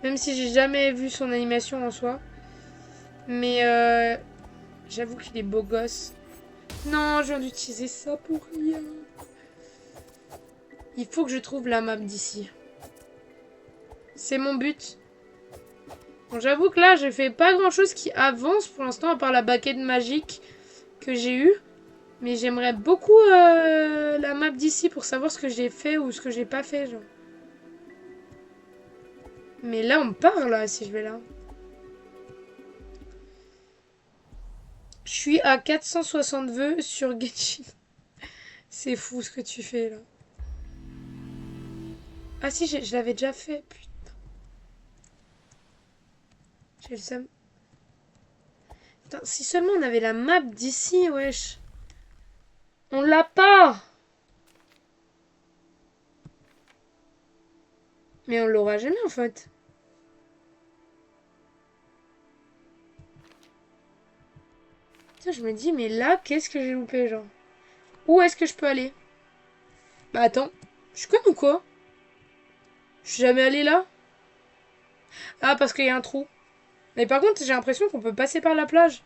Même si j'ai jamais vu son animation en soi. Mais j'avoue qu'il est beau gosse. Non, je viens d'utiliser ça pour rien. Il faut que je trouve la map d'ici. C'est mon but. Bon, j'avoue que là, j'ai fait pas grand chose qui avance pour l'instant, à part la baguette magique que j'ai eue. Mais j'aimerais beaucoup la map d'ici pour savoir ce que j'ai fait ou ce que j'ai pas fait, genre. Mais là, on part, là, si je vais là. Je suis à 460 vœux sur Genshin. C'est fou ce que tu fais, là. Ah si, je l'avais déjà fait, putain. J'ai le seum. Putain, si seulement on avait la map d'ici, wesh. On l'a pas. Mais on l'aura jamais, en fait. Tiens, je me dis, mais là, qu'est-ce que j'ai loupé, genre? Où est-ce que je peux aller? Bah attends, je suis conne ou quoi? Je suis jamais allée là? Ah, parce qu'il y a un trou. Mais par contre, j'ai l'impression qu'on peut passer par la plage.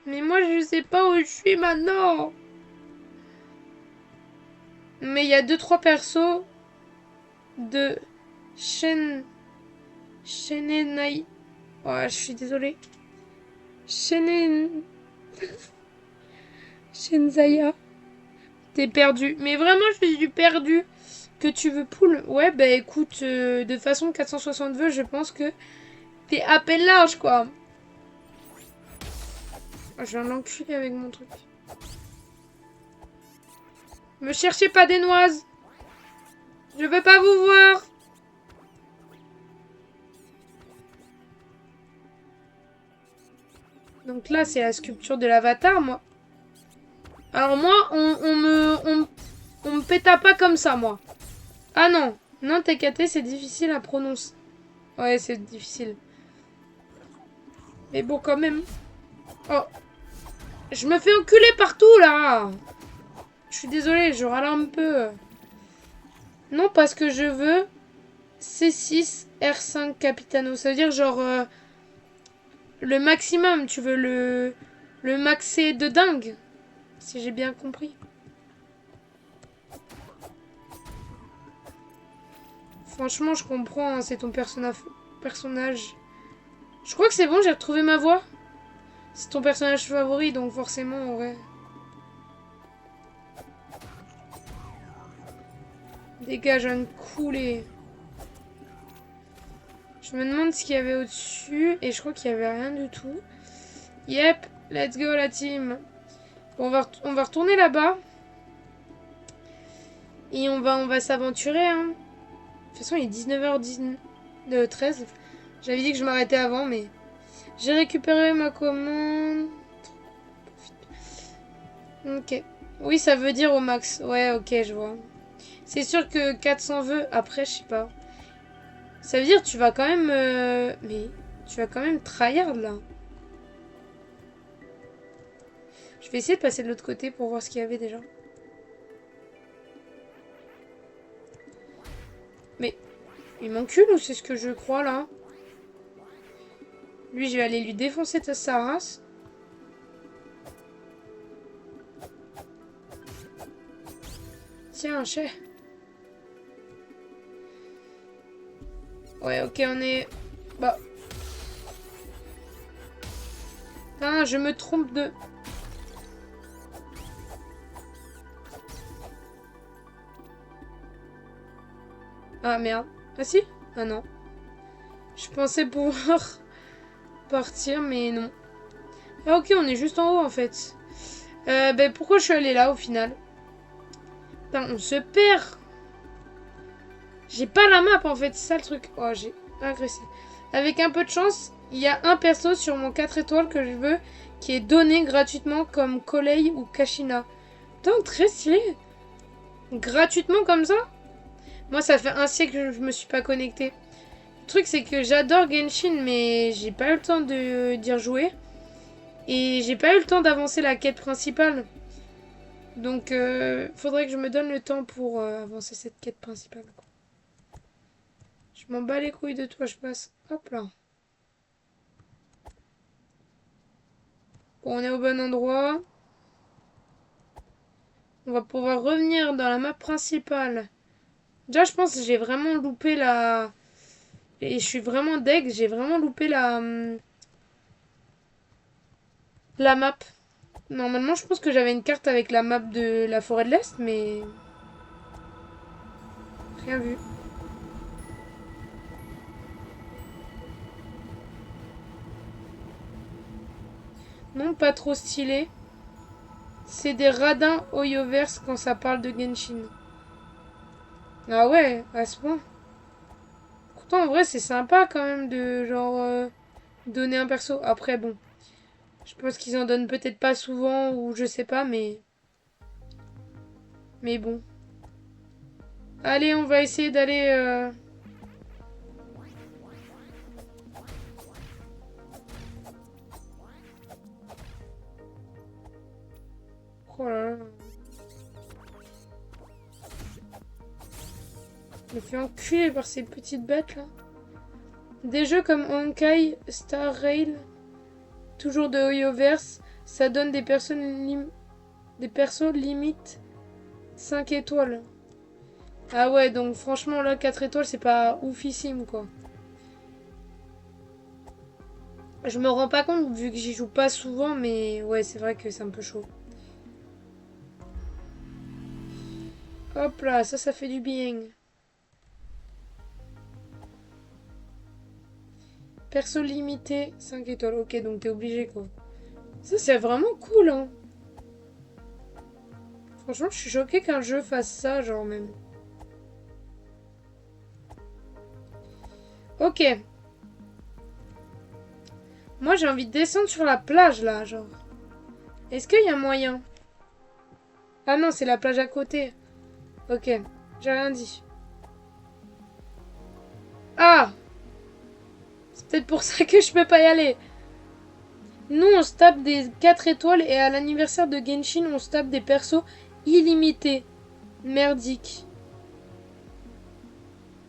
Mais moi, je sais pas où je suis maintenant. Mais il y a 2-3 persos de Shenenai. Oh, je suis désolée. Shenen... Shenzaya. T'es perdu. Mais vraiment, je suis du perdu. Que tu veux poule? Ouais, bah écoute, de façon 460 vœux, je pense que t'es à peine large, quoi. Je viens l'enculer avec mon truc. Me cherchez pas des noises. Je veux pas vous voir. Donc là, c'est la sculpture de l'avatar, moi. Alors moi, on me péta pas comme ça, moi. Ah non. Non, TKT, c'est difficile à prononcer. Ouais, c'est difficile. Mais bon, quand même. Oh. Je me fais enculer partout, là. Je suis désolée, je râle un peu. Non, parce que je veux C6, R5, Capitano. Ça veut dire genre le maximum. Tu veux le maxé de dingue. Si j'ai bien compris. Franchement, je comprends. Hein, c'est ton personnage. Je crois que c'est bon, j'ai retrouvé ma voix. C'est ton personnage favori, donc forcément, ouais. Dégage, je viens de couler. Je me demande ce qu'il y avait au-dessus. Et je crois qu'il y avait rien du tout. Yep, let's go la team. Bon, on va retourner là-bas. Et on va s'aventurer. Hein. De toute façon, il est 19h13. J'avais dit que je m'arrêtais avant, mais... J'ai récupéré ma commande. Ok. Oui, ça veut dire au max. Ouais, ok, je vois. C'est sûr que 400 vœux, après, je sais pas. Ça veut dire que tu vas quand même... Mais tu vas quand même tryhard, là. Je vais essayer de passer de l'autre côté pour voir ce qu'il y avait déjà. Mais il m'encule ou c'est ce que je crois, là? Lui, je vais aller lui défoncer sa race. Tiens, un chais. Ouais, ok, on est... Bah... Ah, je me trompe de... Ah, merde. Ah si? Ah non. Je pensais pouvoir partir, mais non. Ah ok, on est juste en haut, en fait. Ben, pourquoi je suis allée là, au final? Putain, on se perd. J'ai pas la map, en fait. C'est ça, le truc. Oh, j'ai agressé. Avec un peu de chance, il y a un perso sur mon 4 étoiles que je veux qui est donné gratuitement comme Kolei ou Kashina. Putain, très stylé. Gratuitement comme ça? Moi, ça fait un siècle que je me suis pas connectée. Le truc, c'est que j'adore Genshin, mais j'ai pas eu le temps d'y rejouer. Et j'ai pas eu le temps d'avancer la quête principale. Donc, faudrait que je me donne le temps pour avancer cette quête principale. Quoi. Je m'en bats les couilles de toi, je passe. Hop là. Bon, on est au bon endroit. On va pouvoir revenir dans la map principale. Déjà, je pense que j'ai vraiment loupé la... Et je suis vraiment deg, j'ai vraiment loupé la map. Normalement, je pense que j'avais une carte avec la map de la forêt de l'Est, mais... Rien vu. Non, pas trop stylé. C'est des radins Hoyoverse quand ça parle de Genshin. Ah ouais, à ce point. Pourtant, en vrai, c'est sympa quand même de genre donner un perso. Après, bon, je pense qu'ils en donnent peut-être pas souvent ou je sais pas, mais bon. Allez, on va essayer d'aller. Oh là là. Je me fais enculer par ces petites bêtes là. Des jeux comme Honkai, Star Rail, toujours de Hoyoverse, ça donne des des persos limite 5 étoiles. Ah ouais, donc franchement là 4 étoiles c'est pas oufissime quoi. Je me rends pas compte vu que j'y joue pas souvent mais ouais c'est vrai que c'est un peu chaud. Hop là, ça fait du bien. Perso limité, 5 étoiles. Ok, donc t'es obligé quoi. Ça, c'est vraiment cool, hein. Franchement, je suis choquée qu'un jeu fasse ça, genre même. Ok. Moi, j'ai envie de descendre sur la plage, là, genre. Est-ce qu'il y a moyen? Ah non, c'est la plage à côté. Ok, j'ai rien dit. Ah! C'est peut-être pour ça que je peux pas y aller. Nous, on se tape des 4 étoiles et à l'anniversaire de Genshin, on se tape des persos illimités. Merdique.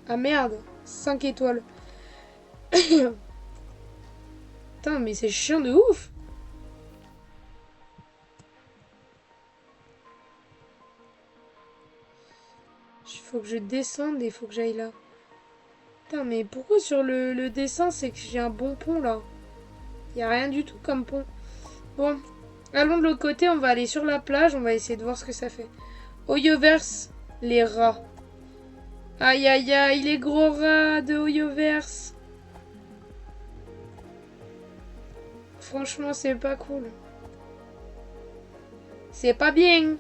Ah merde, 5 étoiles. Putain, mais c'est chiant de ouf. Il faut que je descende et il faut que j'aille là. Putain, mais pourquoi sur le dessin, c'est que j'ai un bon pont là? Il a rien du tout comme pont. Bon, allons de l'autre côté, on va aller sur la plage, on va essayer de voir ce que ça fait. Oyoverse, les rats. Aïe aïe aïe, les gros rats de Oyoverse. Franchement, c'est pas cool. C'est pas bien.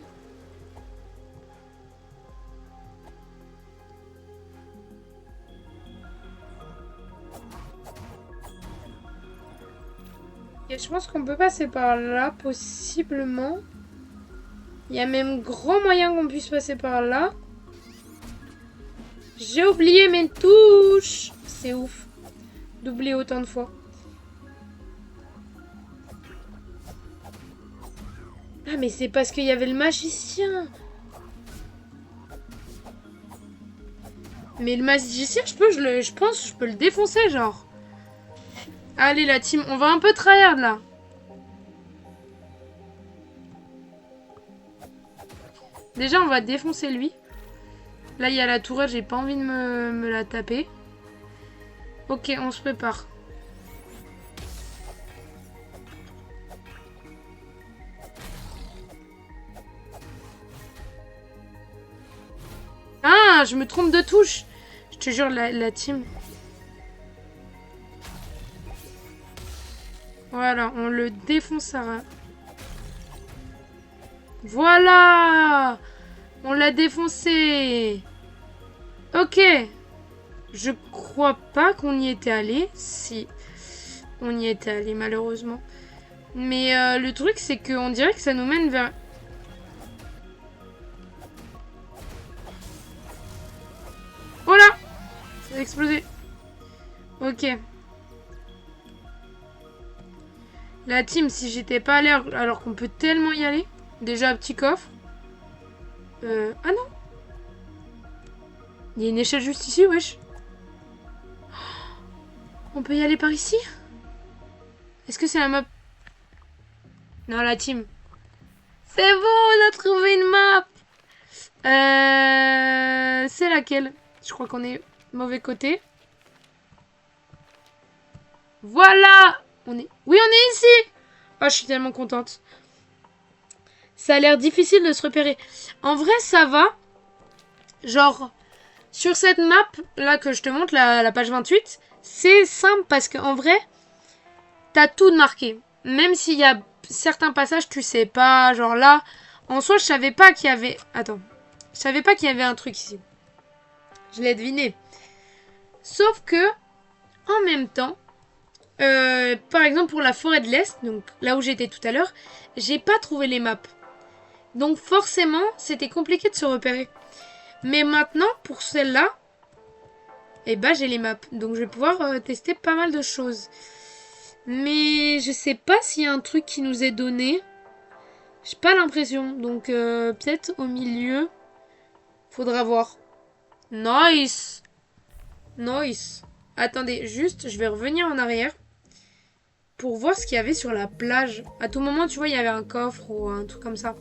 Et je pense qu'on peut passer par là, possiblement. Il y a même grand moyen qu'on puisse passer par là. J'ai oublié mes touches. C'est ouf d'oublier autant de fois. Ah mais c'est parce qu'il y avait le magicien. Mais le magicien, je pense que je peux le défoncer genre. Allez la team, on va un peu tryhard là. Déjà on va défoncer lui. Là il y a la tourelle, j'ai pas envie de me la taper. Ok, on se prépare. Ah, je me trompe de touche. Je te jure, la team. Voilà, on le défoncera. Voilà! On l'a défoncé. Ok. Je crois pas qu'on y était allé. Si. On y était allé, malheureusement. Mais le truc, c'est qu'on dirait que ça nous mène vers... Oh là! Ça a explosé. Ok. La team, si j'étais pas allé alors qu'on peut tellement y aller. Déjà, un petit coffre. Ah non. Il y a une échelle juste ici, wesh. On peut y aller par ici? Est-ce que c'est la map? Non, la team. C'est bon, on a trouvé une map. C'est laquelle? Je crois qu'on est mauvais côté. Voilà! Oui, on est ici! Oh, je suis tellement contente. Ça a l'air difficile de se repérer. En vrai, ça va. Genre, sur cette map, là que je te montre, la page 28, c'est simple parce qu'en vrai, t'as tout marqué. Même s'il y a certains passages, tu sais pas. Genre là, en soi, je savais pas qu'il y avait... Attends. Je savais pas qu'il y avait un truc ici. Je l'ai deviné. Sauf que, en même temps, par exemple pour la forêt de l'Est, donc là où j'étais tout à l'heure, j'ai pas trouvé les maps. Donc forcément, c'était compliqué de se repérer. Mais maintenant, pour celle-là, eh ben, j'ai les maps. Donc je vais pouvoir tester pas mal de choses. Mais je sais pas s'il y a un truc qui nous est donné. J'ai pas l'impression. Donc peut-être au milieu. Faudra voir. Nice. Nice. Attendez, juste, je vais revenir en arrière. Pour voir ce qu'il y avait sur la plage. À tout moment, tu vois, il y avait un coffre ou un truc comme ça.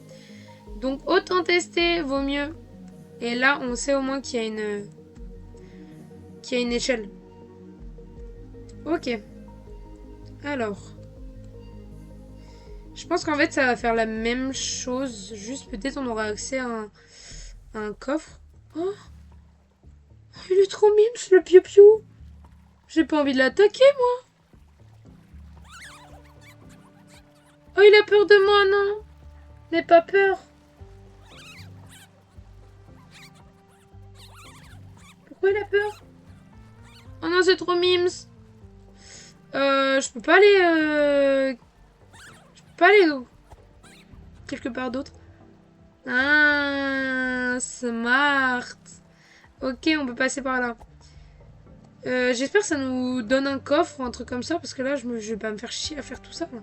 Donc autant tester, vaut mieux. Et là, on sait au moins qu'il y a une échelle. Ok. Alors. Je pense qu'en fait, ça va faire la même chose. Juste peut-être on aura accès à Un coffre. Oh, il est trop mimes, le piou-piou. J'ai pas envie de l'attaquer, moi. Oh, il a peur de moi, non. N'aie pas peur. Pourquoi il a peur? Oh non, c'est trop mimes. Je peux pas aller... Je peux pas aller quelque part d'autre. Ah, smart. Ok, on peut passer par là. J'espère que ça nous donne un coffre ou un truc comme ça, parce que là, je vais pas me faire chier à faire tout ça. Là.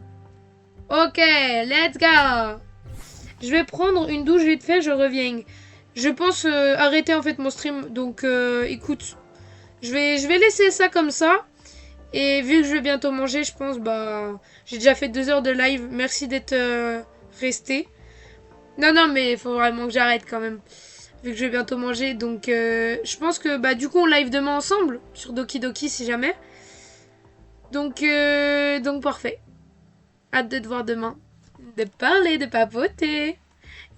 Ok, let's go. Je vais prendre une douche vite fait, je reviens. Je pense arrêter en fait mon stream, donc écoute, je vais laisser ça comme ça. Et vu que je vais bientôt manger, je pense, bah, j'ai déjà fait 2 heures de live. Merci d'être resté. Non, non, mais il faut vraiment que j'arrête quand même. Vu que je vais bientôt manger. Donc, je pense que, bah, du coup, on live demain ensemble. Sur Doki Doki, si jamais. Donc parfait. Hâte de te voir demain. De parler, de papoter.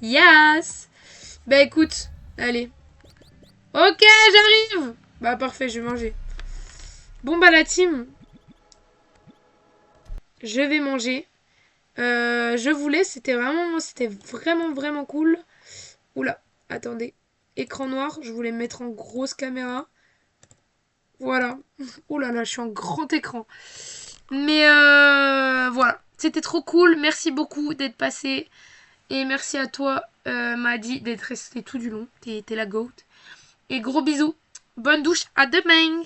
Yes. Bah, écoute. Allez. Ok, j'arrive. Bah, parfait, je vais manger. Bon, bah, la team. Je vais manger. Je vous laisse. C'était vraiment cool. Oula, attendez. Écran noir, je voulais me mettre en grosse caméra. Voilà. Oh là là, je suis en grand écran. Mais voilà. C'était trop cool. Merci beaucoup d'être passé. Et merci à toi, Madi, d'être resté tout du long. T'es la goat. Et gros bisous. Bonne douche. À demain.